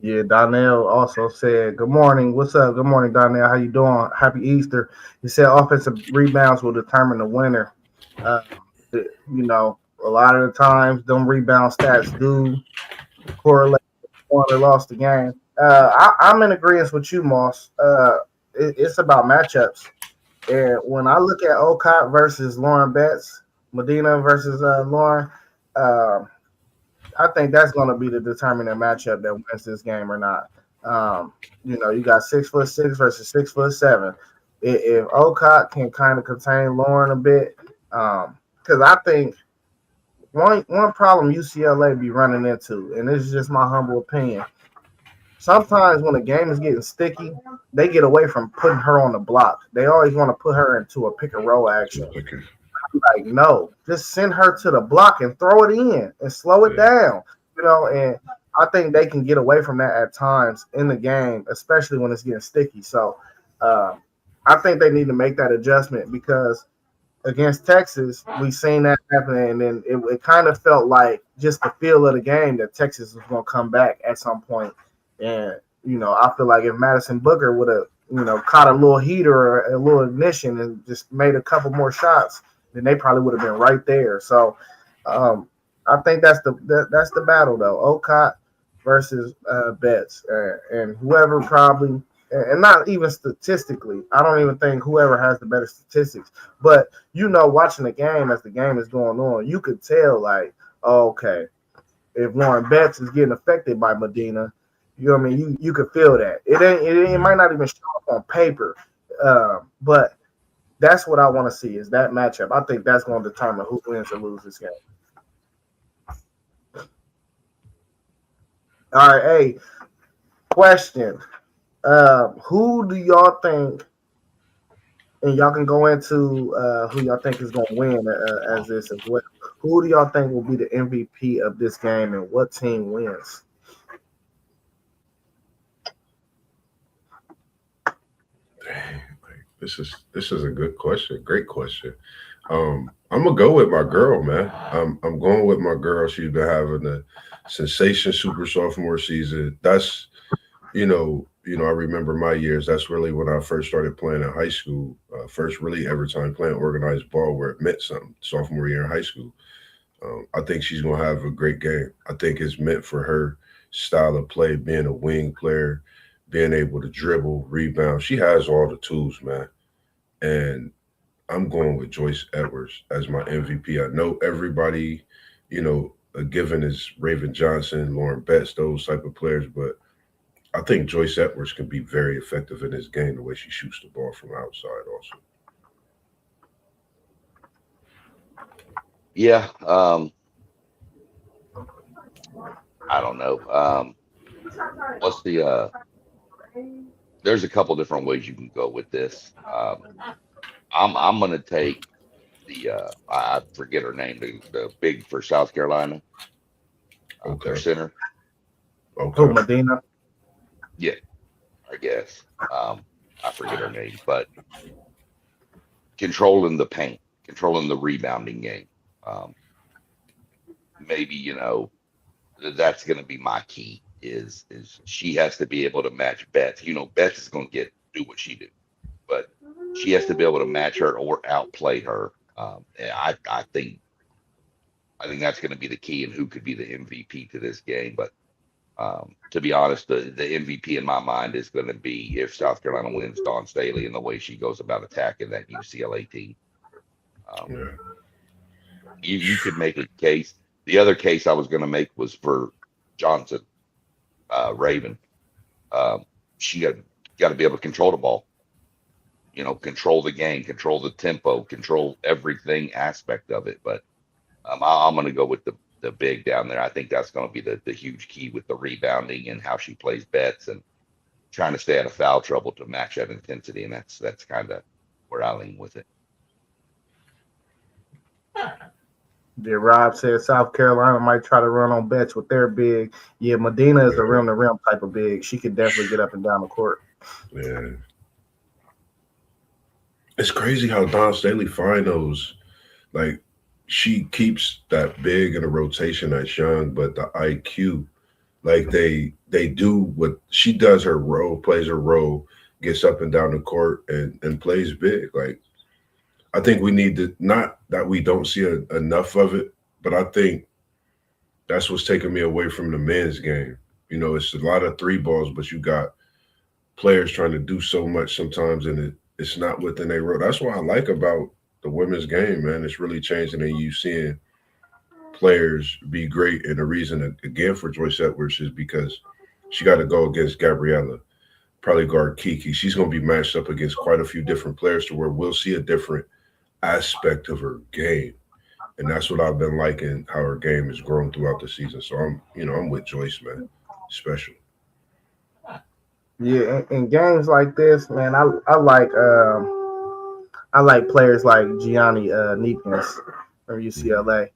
Yeah, Donnell also said, good morning. What's up? Good morning, Donnell. How you doing? Happy Easter. He said offensive rebounds will determine the winner. A lot of the times, them rebound stats do correlate with the one that lost the game. I'm in agreement with you, Moss. It's about matchups. And when I look at Okot versus Lauren Betts, Medina versus Lauren, I think that's going to be the determining matchup that wins this game or not. You got 6'6" versus 6'7". If Okot can kind of contain Lauren a bit, because I think one problem UCLA be running into, and this is just my humble opinion, sometimes when a game is getting sticky, they get away from putting her on the block. They always want to put her into a pick and roll action. I'm like, no, just send her to the block and throw it in and slow it down. And I think they can get away from that at times in the game, especially when it's getting sticky. So I think they need to make that adjustment because against Texas, we seen that happen, and then it kind of felt like just the feel of the game that Texas was going to come back at some point. And, I feel like if Madison Booker would have, caught a little heater or a little ignition and just made a couple more shots, then they probably would have been right there. So I think that's the battle, though. Okot versus Betts. And whoever probably – and not even statistically. I don't even think whoever has the better statistics. But, watching the game as the game is going on, you could tell, like, oh, okay, if Lauren Betts is getting affected by Medina, you know what I mean? You could feel that. It might not even show up on paper, but that's what I want to see is that matchup. I think that's going to determine who wins or loses this game. All right, hey, question. Who do y'all think, and y'all can go into who y'all think is going to win as this as well. Who do y'all think will be the MVP of this game and what team wins? This is a good question. Great question. I'm gonna go with my girl, man. I'm going with my girl. She's been having a sensation super sophomore season. That's, I remember my years. That's really when I first started playing in high school. First really ever time playing organized ball where it meant something. Sophomore year in high school. I think she's gonna have a great game. I think it's meant for her style of play, being a wing player, being able to dribble, rebound. She has all the tools, man. And I'm going with Joyce Edwards as my MVP. I know everybody, a given as Raven Johnson, Lauren Betts, those type of players, but I think Joyce Edwards can be very effective in this game the way she shoots the ball from outside also. Yeah. I don't know. What's the there's a couple different ways you can go with this. I'm gonna take the I forget her name, the big for South Carolina, their Okay. center. Who, Okay. Medina? Yeah, I guess. I forget her name, but controlling the paint, controlling the rebounding game. Maybe, that's going to be my key is she has to be able to match Beth. Beth is going to do what she do, but she has to be able to match her or outplay her. And I think that's going to be the key and who could be the MVP to this game. But to be honest, the MVP in my mind is going to be if South Carolina wins, Dawn Staley and the way she goes about attacking that UCLA team. Yeah. You could make a case. The other case I was going to make was for Johnson, Raven. She got to be able to control the ball, control the game, control the tempo, control everything aspect of it. But I'm going to go with the big down there. I think that's going to be the huge key with the rebounding and how she plays bets and trying to stay out of foul trouble to match that intensity. And that's kind of where I lean with it. Yeah, Rob said South Carolina might try to run on Betts with their big. Yeah, Medina is a rim-to-rim type of big. She could definitely get up and down the court. Yeah. It's crazy how Dawn Staley find those. Like, she keeps that big in a rotation that's young, but the IQ, like they do what she does her role, plays her role, gets up and down the court and plays big. Like, I think we need to, not that we don't see enough of it, but I think that's what's taking me away from the men's game. It's a lot of three balls, but you got players trying to do so much sometimes, and it's not within their role. That's what I like about the women's game, man. It's really changing, and you seeing players be great. And the reason, again, for Joyce Edwards is because she got to go against Gabriella, probably guard Kiki. She's going to be matched up against quite a few different players to where we'll see a different aspect of her game, and that's what I've been liking, how her game has grown throughout the season. So I'm with Joyce, man. Special. Yeah, in games like this, man, I like players like Gianni Neekins from UCLA.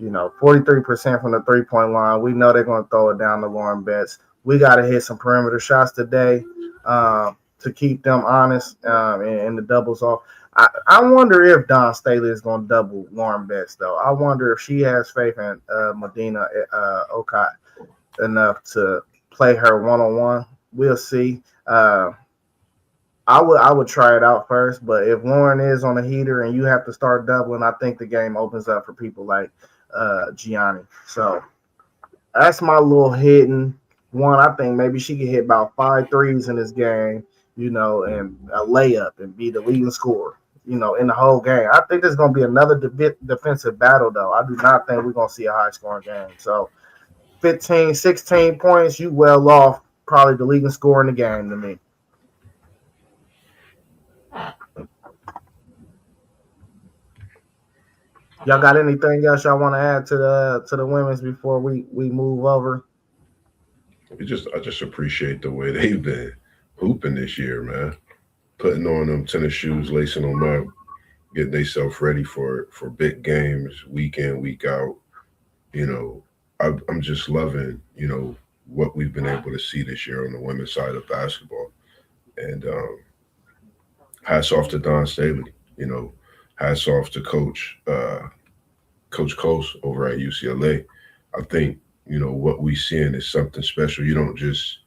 43% from the 3-point line. We know they're going to throw it down to Lauren Betts. We got to hit some perimeter shots today to keep them honest and the doubles off. I wonder if Dawn Staley is going to double Lauren Betts, though. I wonder if she has faith in Medina Okot enough to play her one-on-one. We'll see. I would try it out first, but if Lauren is on the heater and you have to start doubling, I think the game opens up for people like Gianni. So that's my little hidden one. I think maybe she could hit about 5 threes in this game, and a layup and be the leading scorer, in the whole game. I think there's going to be another defensive battle, though. I do not think we're going to see a high-scoring game. So 15, 16 points, you well off probably the leading scorer in the game to me. Y'all got anything else y'all want to add to the women's before we move over? I just appreciate the way they've been hooping this year, man. Putting on them tennis shoes, lacing them up, getting themselves ready for big games, week in, week out. I'm just loving, what we've been able to see this year on the women's side of basketball. And hats off to Dawn Staley, hats off to Coach Close over at UCLA. I think, what we seeing is something special. You don't just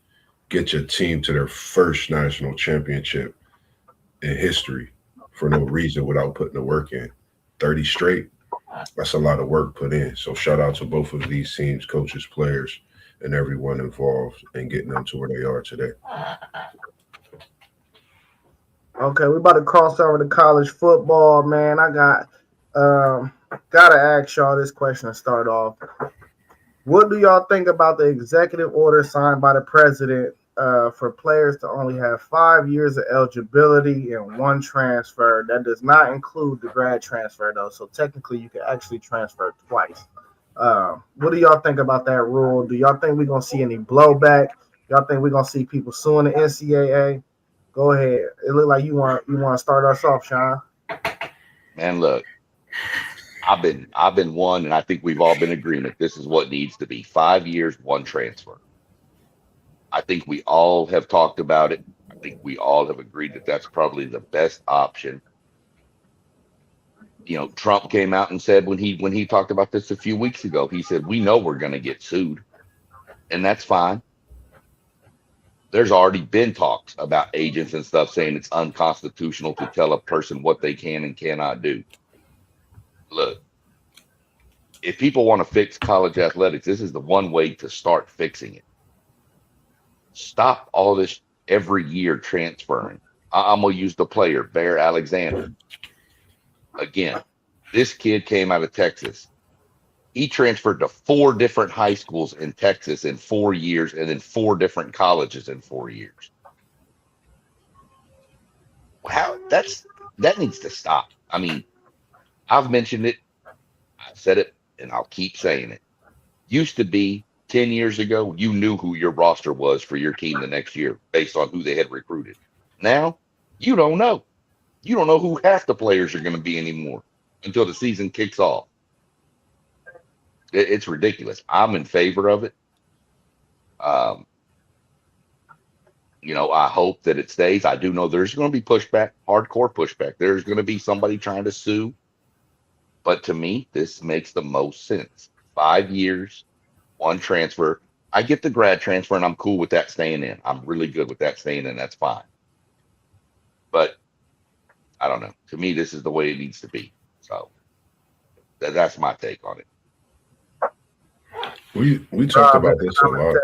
get your team to their first national championship in history for no reason without putting the work in. 30 straight, that's a lot of work put in. So shout out to both of these teams, coaches, players, and everyone involved in getting them to where they are today. Okay, we about to cross over to college football, man. I gotta ask y'all this question to start off. What do y'all think about the executive order signed by the president for players to only have 5 years of eligibility and one transfer? That does not include the grad transfer, though. So technically, you can actually transfer twice. What do y'all think about that rule? Do y'all think we're gonna see any blowback? Y'all think we're gonna see people suing the NCAA? Go ahead. It look like you want to start us off, Sean. Man, look, I've been one, and I think we've all been in agreement. This is what needs to be: 5 years, one transfer. I think we all have talked about it. I think we all have agreed that that's probably the best option. Trump came out and said when he talked about this a few weeks ago, he said, we know we're going to get sued, and that's fine. There's already been talks about agents and stuff saying it's unconstitutional to tell a person what they can and cannot do. Look, if people want to fix college athletics, this is the one way to start fixing it. Stop all this every year transferring. I'm going to use the player, Bear Alexander. Again, this kid came out of Texas. He transferred to 4 different high schools in Texas in 4 years, and then 4 different colleges in 4 years. That needs to stop. I mean, I've mentioned it, I've said it, and I'll keep saying it. Used to be 10 years ago, you knew who your roster was for your team the next year based on who they had recruited. Now, you don't know. You don't know who half the players are going to be anymore until the season kicks off. It's ridiculous. I'm in favor of it. I hope that it stays. I do know there's going to be pushback, hardcore pushback. There's going to be somebody trying to sue. But to me, this makes the most sense. 5 years, one transfer. I get the grad transfer, and I'm cool with that staying in. I'm really good with that staying in. That's fine. But I don't know. To me, this is the way it needs to be. So that's my take on it. We talked about this a lot.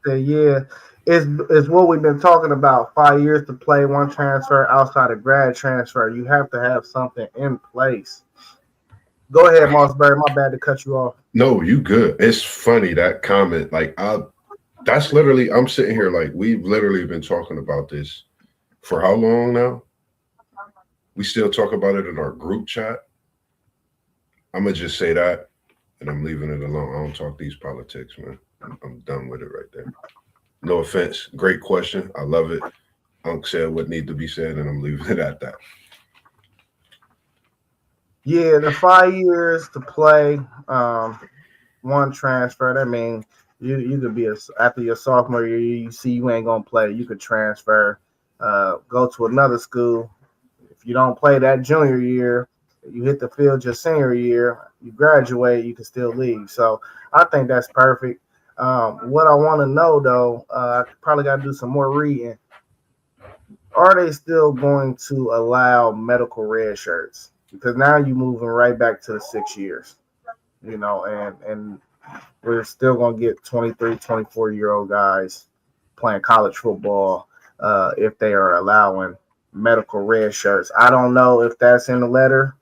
Yeah, it's what we've been talking about. 5 years to play, one transfer outside of grad transfer. You have to have something in place. Go ahead, Mossberry. My bad to cut you off. No, you good. It's funny that comment. That's literally. I'm sitting here like we've literally been talking about this for how long now? We still talk about it in our group chat. I'm gonna just say that, and I'm leaving it alone. I don't talk these politics, man. I'm done with it right there. No offense. Great question. I love it. Unc said what need to be said, and I'm leaving it at that. Yeah, the 5 years to play, one transfer. That means you could be after your sophomore year, you see you ain't gonna play. You could transfer, go to another school. If you don't play that junior year, you hit the field your senior year, you graduate, you can still leave. So I think that's perfect. What I want to know, though, I probably got to do some more reading. Are they still going to allow medical red shirts? Because now you're moving right back to the 6 years, and we're still going to get 23, 24-year-old guys playing college football if they are allowing medical red shirts. I don't know if that's in the letter,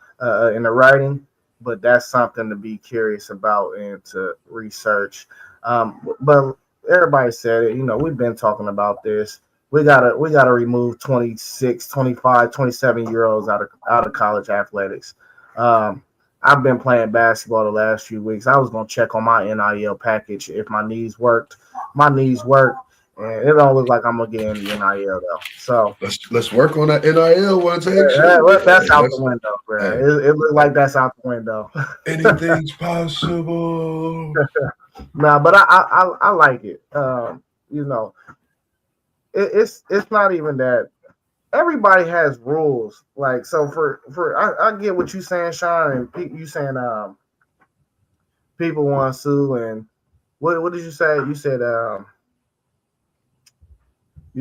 in the writing, but that's something to be curious about and to research. But everybody said it, we've been talking about this. We gotta remove 26, 25, 27-year-olds out of college athletics. I've been playing basketball the last few weeks. I was gonna check on my NIL package if my knees worked. My knees work, and it don't look like I'm gonna get any NIL though. So let's work on that NIL one. That's out the window, bro. It looks like that's out the window. Anything's possible. Nah, but I like it. It's not even that. Everybody has rules. Like, so I get what you saying, Sean, and you saying people want to sue, and what did you say? You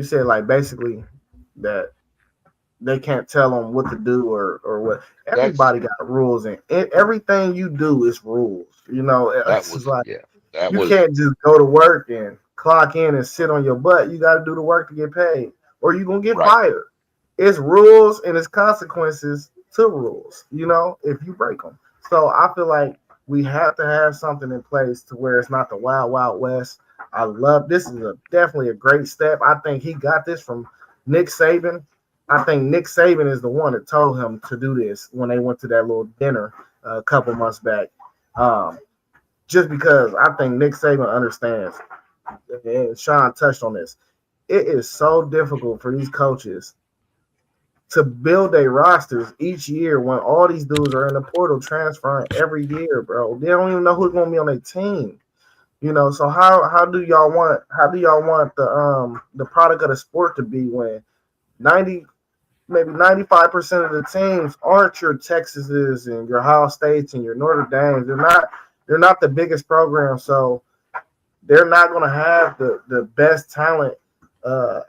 said like basically that they can't tell them what to do or what. Everybody got rules, and everything you do is rules. You can't just go to work and clock in and sit on your butt. You got to do the work to get paid, or you're gonna get fired. It's rules and it's consequences to rules, if you break them. So I feel like We have to have something in place to where it's not the wild, wild west. I love this. Is definitely a great step. I think he got this from Nick Saban. I think Nick Saban is the one that told him to do this when they went to that little dinner a couple months back. Just because I think Nick Saban understands, and Sean touched on this, it is so difficult for these coaches to build their rosters each year when all these dudes are in the portal transferring every year, bro. They don't even know who's going to be on their team. So how do y'all want the product of the sport to be when 95% of the teams aren't your Texases and your Ohio States and your Notre Dames. They're not the biggest program, so they're not going to have the best talent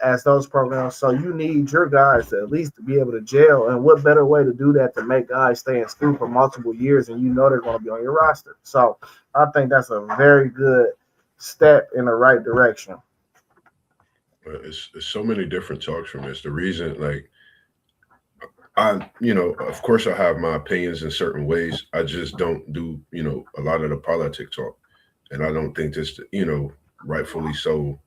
as those programs. So you need your guys to at least to be able to gel. And what better way to do that to make guys stay in school for multiple years and they're going to be on your roster. So I think that's a very good step in the right direction. It's so many different talks from this. The reason, of course I have my opinions in certain ways. I just don't do, a lot of the politic talk. And I don't think this, rightfully so,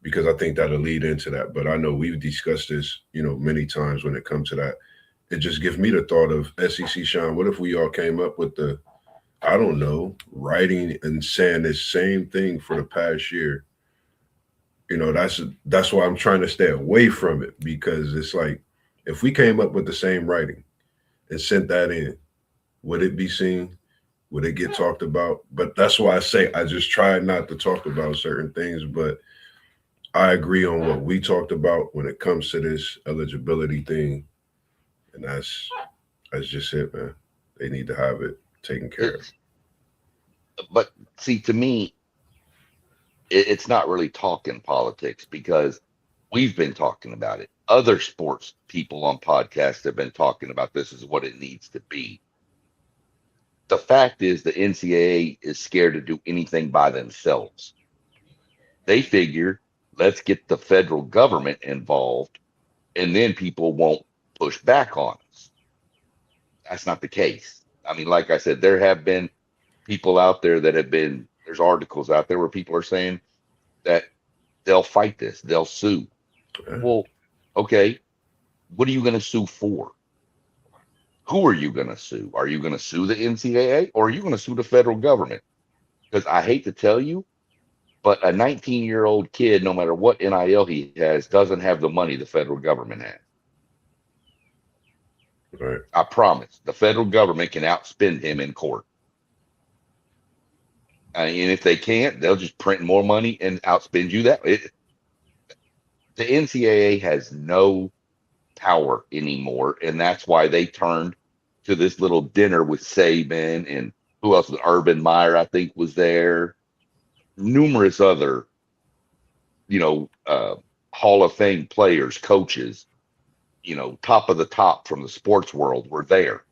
because I think that'll lead into that. But I know we've discussed this, many times when it comes to that. It just gives me the thought of SEC, Sean, what if we all came up with writing and saying the same thing for the past year? That's why I'm trying to stay away from it, because it's like, if we came up with the same writing and sent that in, would it be seen? Would it get talked about? But that's why I say I just try not to talk about certain things, but I agree on what we talked about when it comes to this eligibility thing. And that's just it, man. They need to have it taken care of. But see, to me, it's not really talking politics, because we've been talking about it. Other sports people on podcasts have been talking about this is what it needs to be. The fact is the NCAA is scared to do anything by themselves. They figure, let's get the federal government involved, and then people won't push back on us. That's not the case. I mean, like I said, there have been people out there there's articles out there where people are saying that they'll fight this, they'll sue. Well, okay, what are you going to sue for? Who are you going to sue? Are you going to sue the NCAA, or are you going to sue the federal government? Because I hate to tell you, but a 19-year-old kid, no matter what NIL he has, doesn't have the money the federal government has. Right. I promise. The federal government can outspend him in court. And if they can't, they'll just print more money and outspend you. The NCAA has no power anymore, and that's why they turned to this little dinner with Saban, and who else was Urban Meyer, I think, was there. Numerous other, Hall of Fame players, coaches, top of the top from the sports world were there.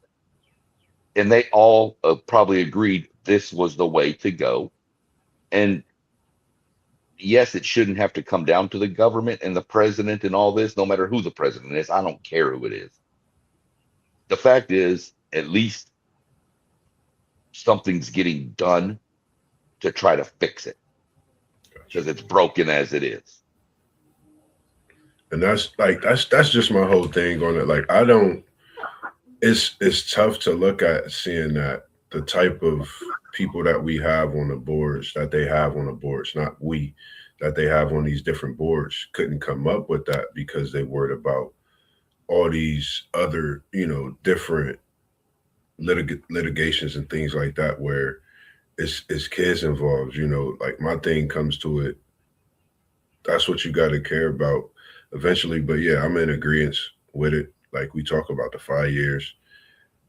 And they all probably agreed this was the way to go. And yes, it shouldn't have to come down to the government and the president and all this, no matter who the president is. I don't care who it is. The fact is, at least something's getting done to try to fix it, because it's broken as it is. And that's just my whole thing on it. It's tough to look at seeing that the type of people that we have on the boards, that they have on the boards, not we, that they have on these different boards, couldn't come up with that because they worried about all these other, different litigations and things like that, where it's kids involved. Like, my thing comes to it, that's what you got to care about eventually. But yeah, I'm in agreement with it. Like, we talk about the 5 years,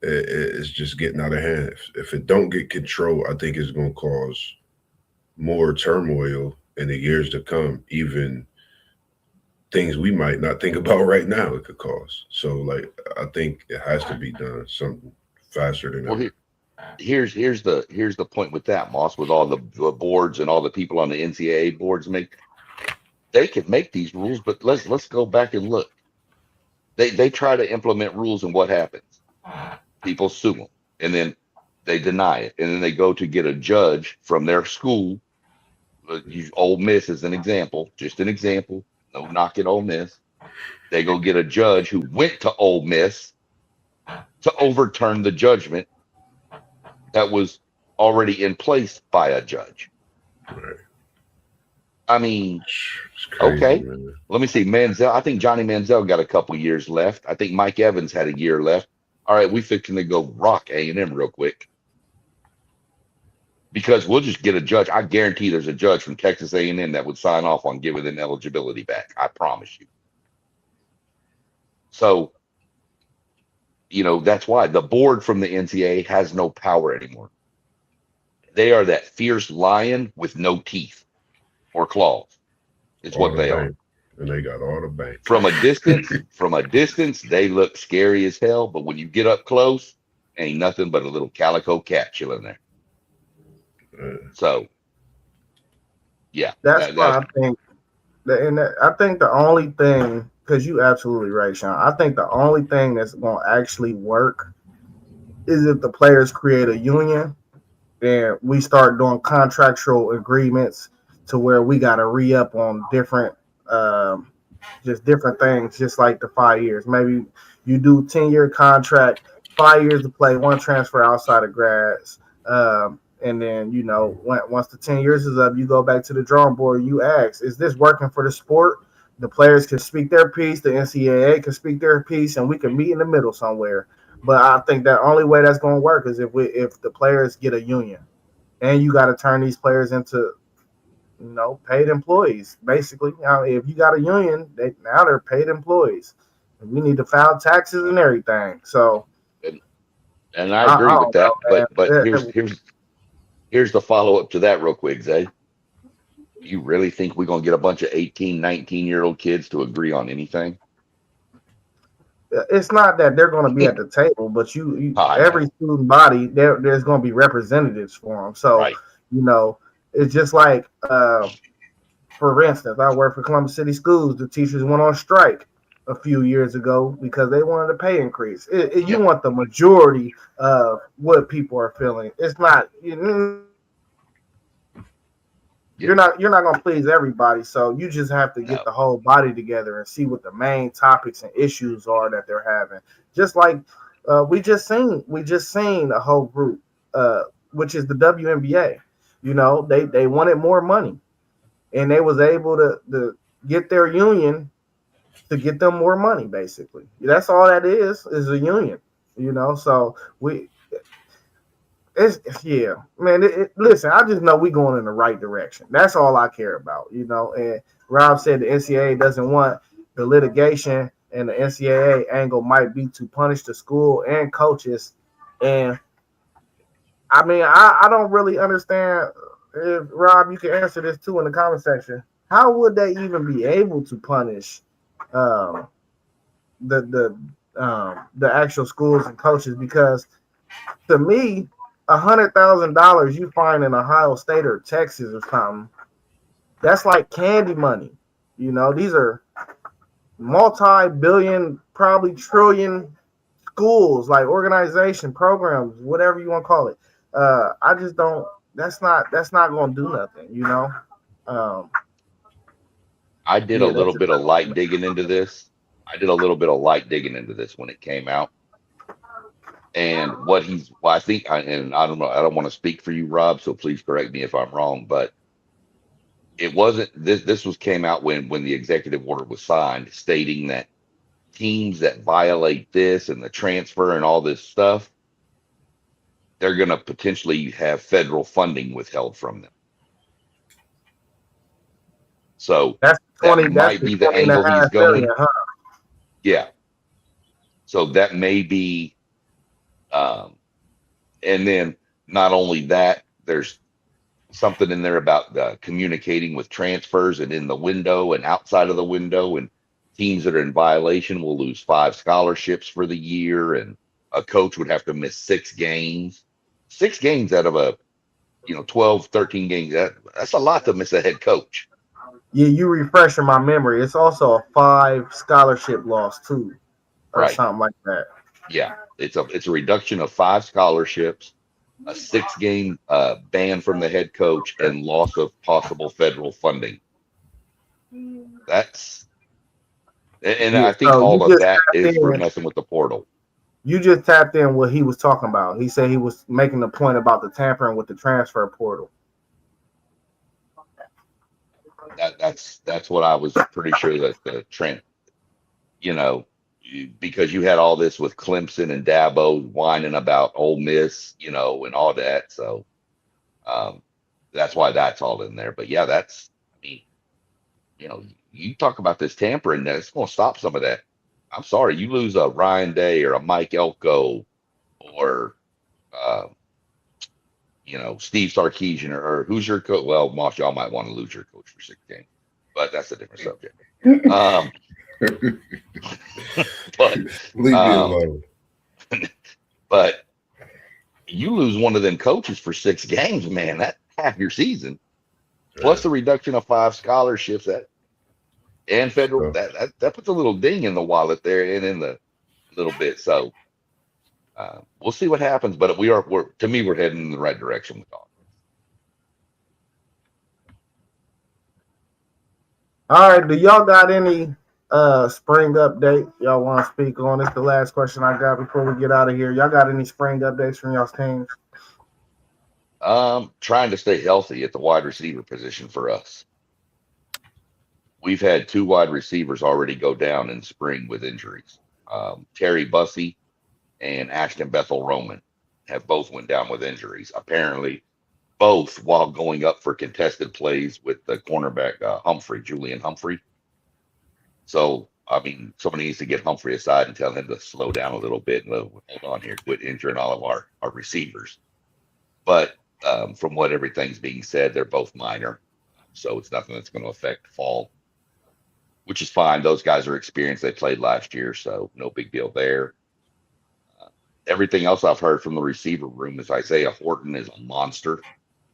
it's just getting out of hand. If it don't get control, I think it's going to cause more turmoil in the years to come, even things we might not think about right now it could cause. So, I think it has to be done something faster than that. Here's the point with that, Moss, with all the boards and all the people on the NCAA boards. They can make these rules, but let's go back and look. They try to implement rules, and what happens? People sue them, and then They deny it, and then they go to get a judge from their school. Use Ole Miss as an example, just an example. No knock at Ole Miss. They go get a judge who went to Ole Miss to overturn the judgment that was already in place by a judge. Right. I mean, It's crazy, okay. man. Let me see. Manziel. I think Johnny Manziel got a couple years left. I think Mike Evans had a year left. All right, we fixing to go rock A&M real quick because we'll just get a judge. I guarantee there's a judge from Texas A&M that would sign off on giving them eligibility back. I promise you. So, that's why the board from the NCAA has no power anymore. They are that fierce lion with no teeth or claws. It's All what the they are. bank. And they got all the bank. From a distance, they look scary as hell. But when you get up close, ain't nothing but a little calico cat chilling there. So, yeah, That's why I think I think the only thing, because you absolutely right, Sean. I think the only thing that's going to actually work is if the players create a union and we start doing contractual agreements to where we got to re-up on different just different things, just like the 5 years. Maybe you do 10-year contract, 5 years to play, one transfer outside of grads. And then, once the 10 years is up, you go back to the drawing board. You ask, is this working for the sport? The players can speak their piece. The NCAA can speak their piece, and we can meet in the middle somewhere. But I think the only way that's going to work is if the players get a union, and you got to turn these players into, paid employees. Basically, if you got a union, now they're paid employees. And we need to file taxes and everything. So, and I agree with that. Know, but here's the follow up to that real quick, Zay. You really think we're gonna get a bunch of 18, 19-year-old kids to agree on anything? It's not that they're going to be at the table, but every student body, there's going to be representatives for them. So, right. It's just like, for instance, I work for Columbus City Schools. The teachers went on strike a few years ago because they wanted a pay increase. You want the majority of what people are feeling. It's not you're not going to please everybody, so you just have to get the whole body together and see what the main topics and issues are that they're having. Just like we just seen a whole group, which is the WNBA. They wanted more money, and they was able to get their union to get them more money. Basically, that's all that is a union. So listen, I just know we going in the right direction. That's all I care about, And Rob said the NCAA doesn't want the litigation, and the NCAA angle might be to punish the school and coaches. And I mean, I don't really understand. If Rob, you can answer this too in the comment section. How would they even be able to punish the actual schools and coaches? Because to me, $100,000 you find in Ohio State or Texas or something, that's like candy money. These are multi-billion, probably trillion schools, like organization, programs, whatever you want to call it. I just don't. That's not going to do nothing. I did a little bit of light digging into this. When it came out. And I think, and I don't know, I don't want to speak for you, Rob, so please correct me if I'm wrong, but it wasn't, this came out when the executive order was signed, stating that teams that violate this and the transfer and all this stuff, they're going to potentially have federal funding withheld from them. So that might be the angle he's going. Billion, huh? Yeah. So that may be, and then not only that, there's something in there about communicating with transfers and in the window and outside of the window, and teams that are in violation will lose 5 scholarships for the year, and a coach would have to miss 6 games. 6 games out of a 12, 13 games. That's a lot to miss a head coach. Yeah, you refreshing my memory. It's also a 5 scholarship loss too, or something like that. Yeah, it's a reduction of 5 scholarships, a 6-game ban from the head coach, and loss of possible federal funding. That's and Yeah. I think So you all of just that tapped is for in. messing with the portal. You just tapped in what he was talking about. He said he was making the point about the tampering with the transfer portal. That's what I was pretty sure that the trend, because you had all this with Clemson and Dabo whining about Ole Miss, and all that. So that's why that's all in there. But yeah, I mean, you talk about this tampering, that's going to stop some of that. I'm sorry, you lose a Ryan Day or a Mike Elko or, uh, Steve Sarkisian or who's your coach? Well, Moss, y'all might want to lose your coach for 6 games, but that's a different subject. But Leave me alone. But you lose one of them coaches for 6 games, man. That's half your season, plus the reduction of 5 scholarships and federal. That puts a little ding in the wallet there and in the little bit. So we'll see what happens. But we're to me, we're heading in the right direction with all. All right. Do y'all got any spring update y'all want to speak on? It's the last question I got before we get out of here. Y'all got any spring updates from y'all's teams? Trying to stay healthy at the wide receiver position for us. We've had 2 wide receivers already go down in spring with injuries. Terry Bussey and Ashton Bethel Roman have both went down with injuries. Apparently, both while going up for contested plays with the cornerback Julian Humphrey. So, I mean, somebody needs to get Humphrey aside and tell him to slow down a little bit and hold on here, quit injuring all of our receivers. But from what everything's being said, they're both minor. So it's nothing that's going to affect fall, which is fine. Those guys are experienced. They played last year, so no big deal there. Everything else I've heard from the receiver room is Isaiah Horton is a monster,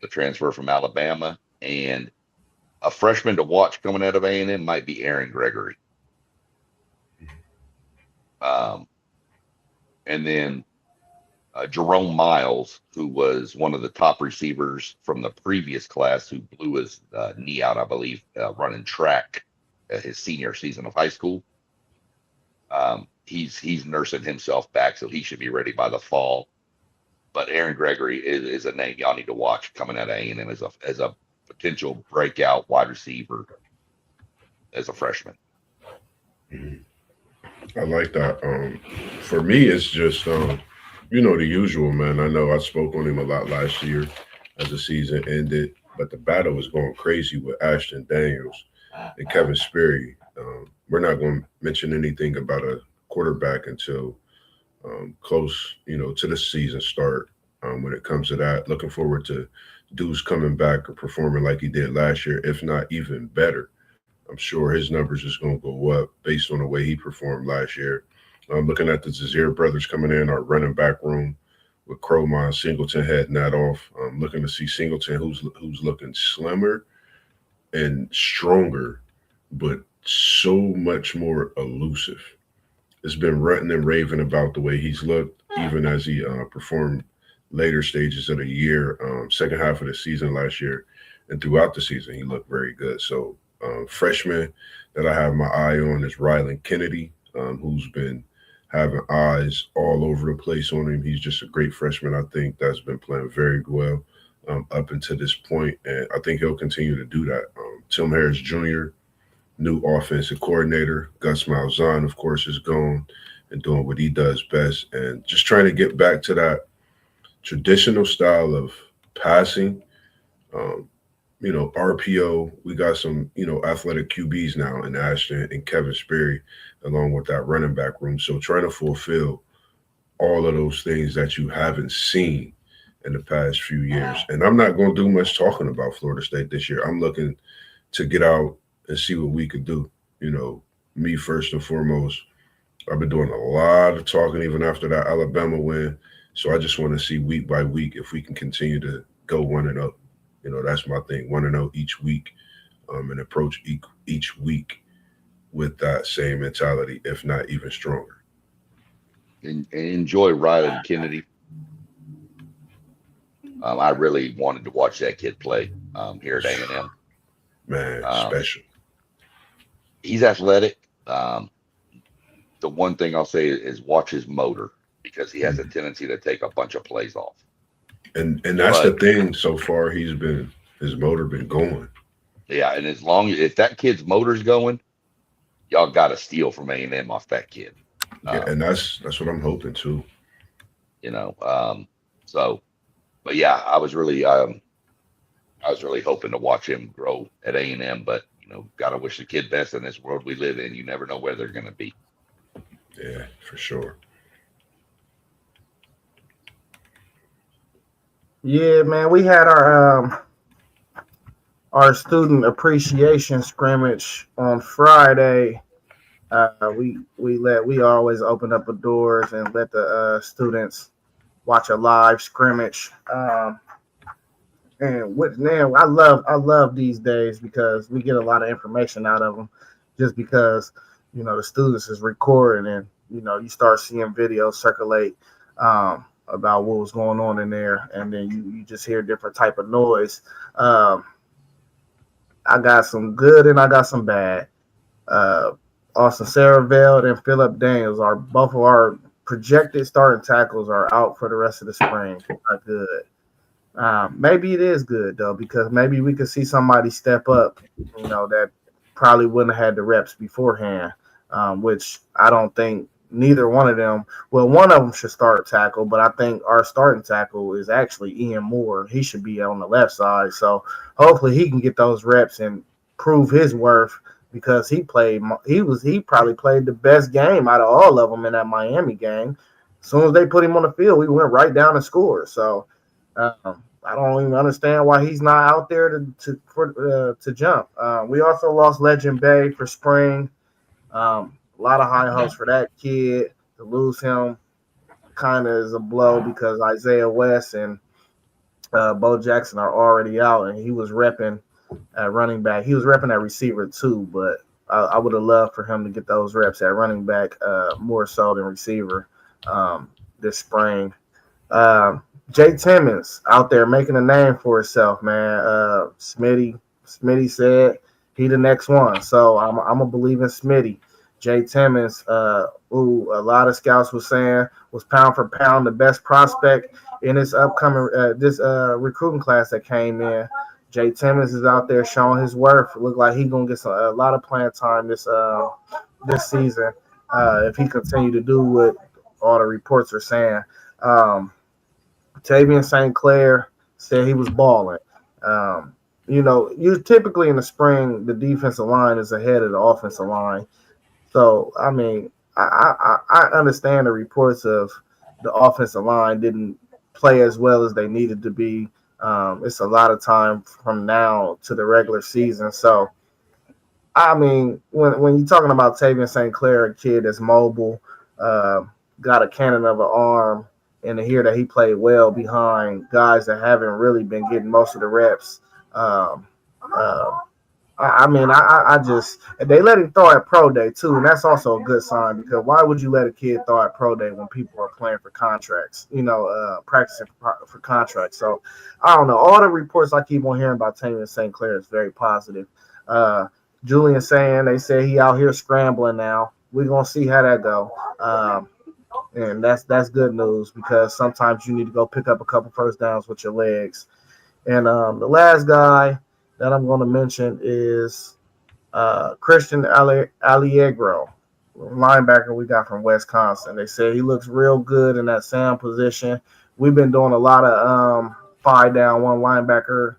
the transfer from Alabama, and a freshman to watch coming out of A&M might be Aaron Gregory. And then Jerome Miles, who was one of the top receivers from the previous class, who blew his knee out, I believe, running track his senior season of high school. He's nursing himself back, so he should be ready by the fall. But Aaron Gregory is a name y'all need to watch coming out of A&M as a potential breakout wide receiver as a freshman. I like that. For me, it's just the usual, man. I know I spoke on him a lot last year as the season ended, but the battle was going crazy with Ashton Daniels and Kevin Sperry. We're not going to mention anything about a quarterback until close, to the season start. When it comes to that, looking forward to Deuce coming back or performing like he did last year, if not even better. I'm sure his numbers is going to go up based on the way he performed last year. Looking at the Zazier brothers coming in, our running back room with Cromon, Singleton heading that off. I'm looking to see Singleton, who's looking slimmer and stronger, but so much more elusive. It's been ranting and raving about the way he's looked, even as he performed later stages of the year, second half of the season last year, and throughout the season, he looked very good. So freshman that I have my eye on is Rylan Kennedy, who's been having eyes all over the place on him. He's just a great freshman, I think, that's been playing very well up until this point, and I think he'll continue to do that. Tim Harris Jr., new offensive coordinator. Gus Malzahn, of course, is gone and doing what he does best, and just trying to get back to that traditional style of passing. RPO, we got some, athletic QBs now in Ashton and Kevin Sperry, along with that running back room. So trying to fulfill all of those things that you haven't seen in the past few years. And I'm not going to do much talking about Florida State this year. I'm looking to get out and see what we could do. Me first and foremost. I've been doing a lot of talking even after that Alabama win. So I just want to see week by week if we can continue to go 1-0. That's my thing, 1-0 each week, and approach each week with that same mentality, if not even stronger. And enjoy Rylan Kennedy. I really wanted to watch that kid play here at A&M. Man, special. He's athletic. The one thing I'll say is watch his motor, because he has a tendency to take a bunch of plays off. And that's the thing. So far, his motor been going. Yeah, and if that kid's motor's going, y'all got to steal from A&M off that kid. Yeah, and that's what I'm hoping too. But yeah, I was really hoping to watch him grow at A&M, but gotta wish the kid best in this world we live in. You never know where they're gonna be. Yeah, for sure. Yeah, man, we had our student appreciation scrimmage on Friday. We always open up the doors and let the students watch a live scrimmage. And I love these days because we get a lot of information out of them, just because the students is recording, and you start seeing videos circulate about what was going on in there, and then you just hear different type of noise. I got some good and I got some bad. Austin Saraveld and Phillip Daniels both of our projected starting tackles are out for the rest of the spring. Not good. Maybe it is good though, because maybe we could see somebody step up, that probably wouldn't have had the reps beforehand, which I don't think neither one of them. Well, one of them should start tackle, but I think our starting tackle is actually Ian Moore. He should be on the left side, so hopefully he can get those reps and prove his worth, because he probably played the best game out of all of them in that Miami game. As soon as they put him on the field, we went right down and scored. So I don't even understand why he's not out there to jump. We also lost Legend Bay for spring. A lot of high hopes for that kid. To lose him kind of is a blow, because Isaiah West and Bo Jackson are already out, and he was repping at running back. He was repping at receiver too, but I would have loved for him to get those reps at running back more so than receiver this spring. Jay Timmons out there making a name for himself, man. Smitty said he the next one, so I'm gonna believe in Smitty. Jay Timmons, who a lot of scouts were saying was pound for pound the best prospect in this upcoming recruiting class that came in. Jay Timmons is out there showing his worth. Look like he's gonna get a lot of playing time this season if he continue to do what all the reports are saying. Tavian St. Clair said he was balling. You typically in the spring the defensive line is ahead of the offensive line. So I mean, I understand the reports of the offensive line didn't play as well as they needed to be. It's a lot of time from now to the regular season. So, I mean, when you're talking about Tavian St. Clair, a kid that's mobile, got a cannon of an arm, and to hear that he played well behind guys that haven't really been getting most of the reps, I just they let him throw at pro day too, and that's also a good sign, because why would you let a kid throw at pro day when people are playing for contracts, practicing for contracts? So I don't know. All the reports I keep on hearing about Tavian St. Clair is very positive. Julian saying they say he out here scrambling now. We're gonna see how that go. And that's good news, because sometimes you need to go pick up a couple first downs with your legs. And the last guy that I'm going to mention is Christian Allegro, linebacker we got from Wisconsin. They say he looks real good in that sound position. We've been doing a lot of 5-down, one linebacker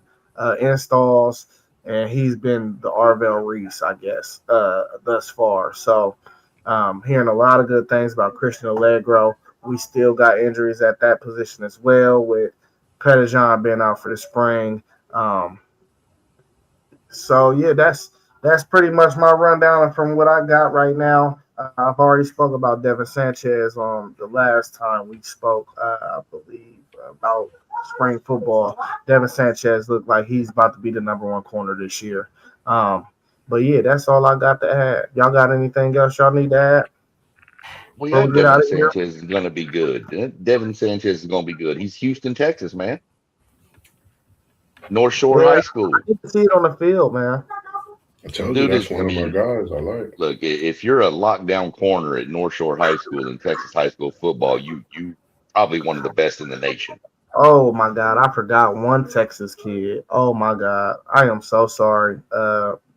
installs, and he's been the Arvell Reese, I guess, thus far. So hearing a lot of good things about Christian Allegro. We still got injuries at that position as well, with Pettijohn being out for the spring. So yeah, that's pretty much my rundown from what I got right now. I've already spoke about Devin Sanchez on the last time we spoke, I believe, about spring football. Devin Sanchez looked like he's about to be the number one corner this year. But yeah, that's all I got to add. Y'all got anything else y'all need to add? Well, yeah, Devin Sanchez is going to be good. Devin Sanchez is going to be good. He's Houston, Texas, man. North Shore Yeah, High School. I get to see it on the field, man. I told you Dude that's is, one of my guys I like. look, if you're a lockdown corner at North Shore High School in Texas high school football, you probably one of the best in the nation. Oh my God, I forgot one Texas kid. Oh my God, I am so sorry,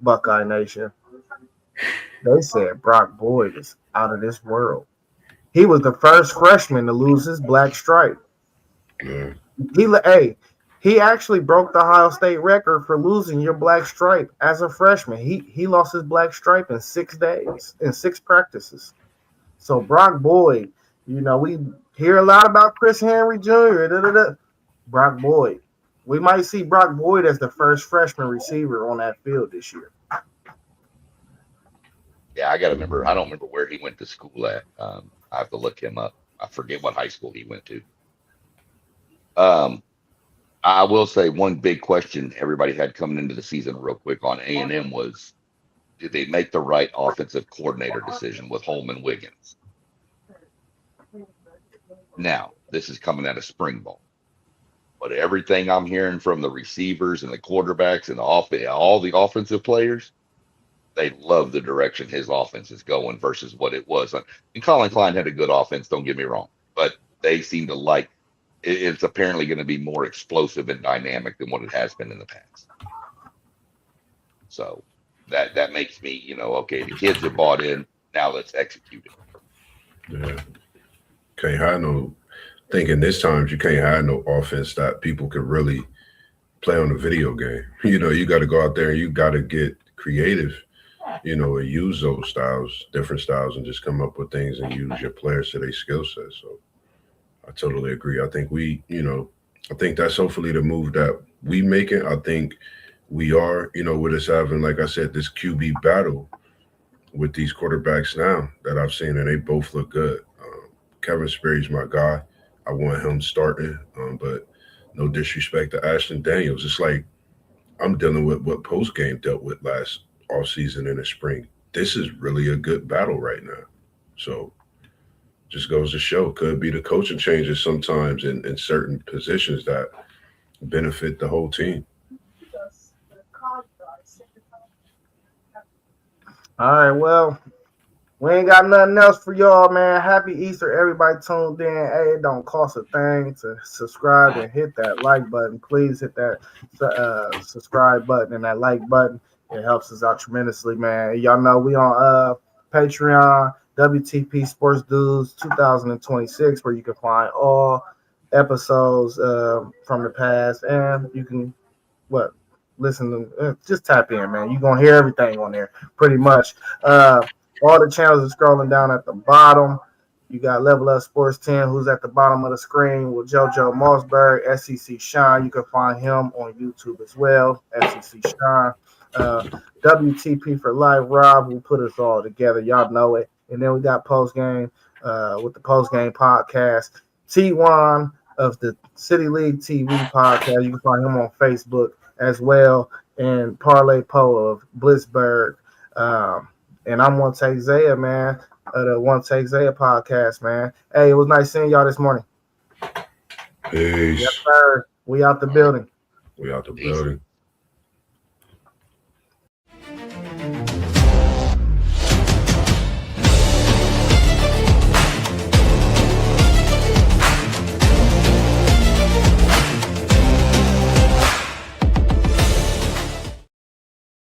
Buckeye Nation. They said Brock Boyd is out of this world. He was the first freshman to lose his black stripe. Yeah. He actually broke the Ohio State record for losing your black stripe as a freshman. He lost his black stripe in 6 days, in 6 practices. So Brock Boyd, we hear a lot about Chris Henry Jr. Brock Boyd. We might see Brock Boyd as the first freshman receiver on that field this year. Yeah, I don't remember where he went to school at. I have to look him up. I forget what high school he went to. I will say one big question everybody had coming into the season real quick on A&M was, did they make the right offensive coordinator decision with Holman Wiggins? Now, this is coming out of spring ball, but everything I'm hearing from the receivers and the quarterbacks and all the offensive players, they love the direction his offense is going versus what it was. And Colin Klein had a good offense, don't get me wrong, but they seem to like it's apparently going to be more explosive and dynamic than what it has been in the past. So that makes me, okay, the kids have bought in. Now let's execute it. Yeah. Can't have no thinking this time you can't have no offense that people can really play on a video game. You got to go out there and you got to get creative, and use those different styles, and just come up with things and use your players to their skill set. So I totally agree. I think I think that's hopefully the move that we making. I think we are, with us having, like I said, this QB battle with these quarterbacks now that I've seen, and they both look good. Kevin Sperry's my guy. I want him starting, but no disrespect to Ashton Daniels. It's like I'm dealing with what post game dealt with last offseason in the spring. This is really a good battle right now. So just goes to show, could be the coaching changes sometimes in certain positions that benefit the whole team. All right, well, we ain't got nothing else for y'all, man. Happy Easter, everybody tuned in. Hey, it don't cost a thing to subscribe and hit that like button. Please hit that subscribe button and that like button. It helps us out tremendously, man. Y'all know we on Patreon, WTP Sports Dudes 2026, where you can find all episodes from the past, and you can listen to just tap in, man. You're gonna hear everything on there pretty much. All the channels are scrolling down at the bottom. You got Level Up Sports 10, who's at the bottom of the screen with JoJo Mossberg, SEC Shine. You can find him on YouTube as well, SEC Shine. WTP for Life, Rob, who put us all together. Y'all know it. And then we got Post Game with the Post Game podcast. T1 of the City League TV podcast. You can find him on Facebook as well. And Parlay Poe of Blitzburg. And I'm One Take Zaya, man, the One Take Zaya podcast, man. Hey, it was nice seeing y'all this morning. Peace. Yes, sir. We out the building. We out the building.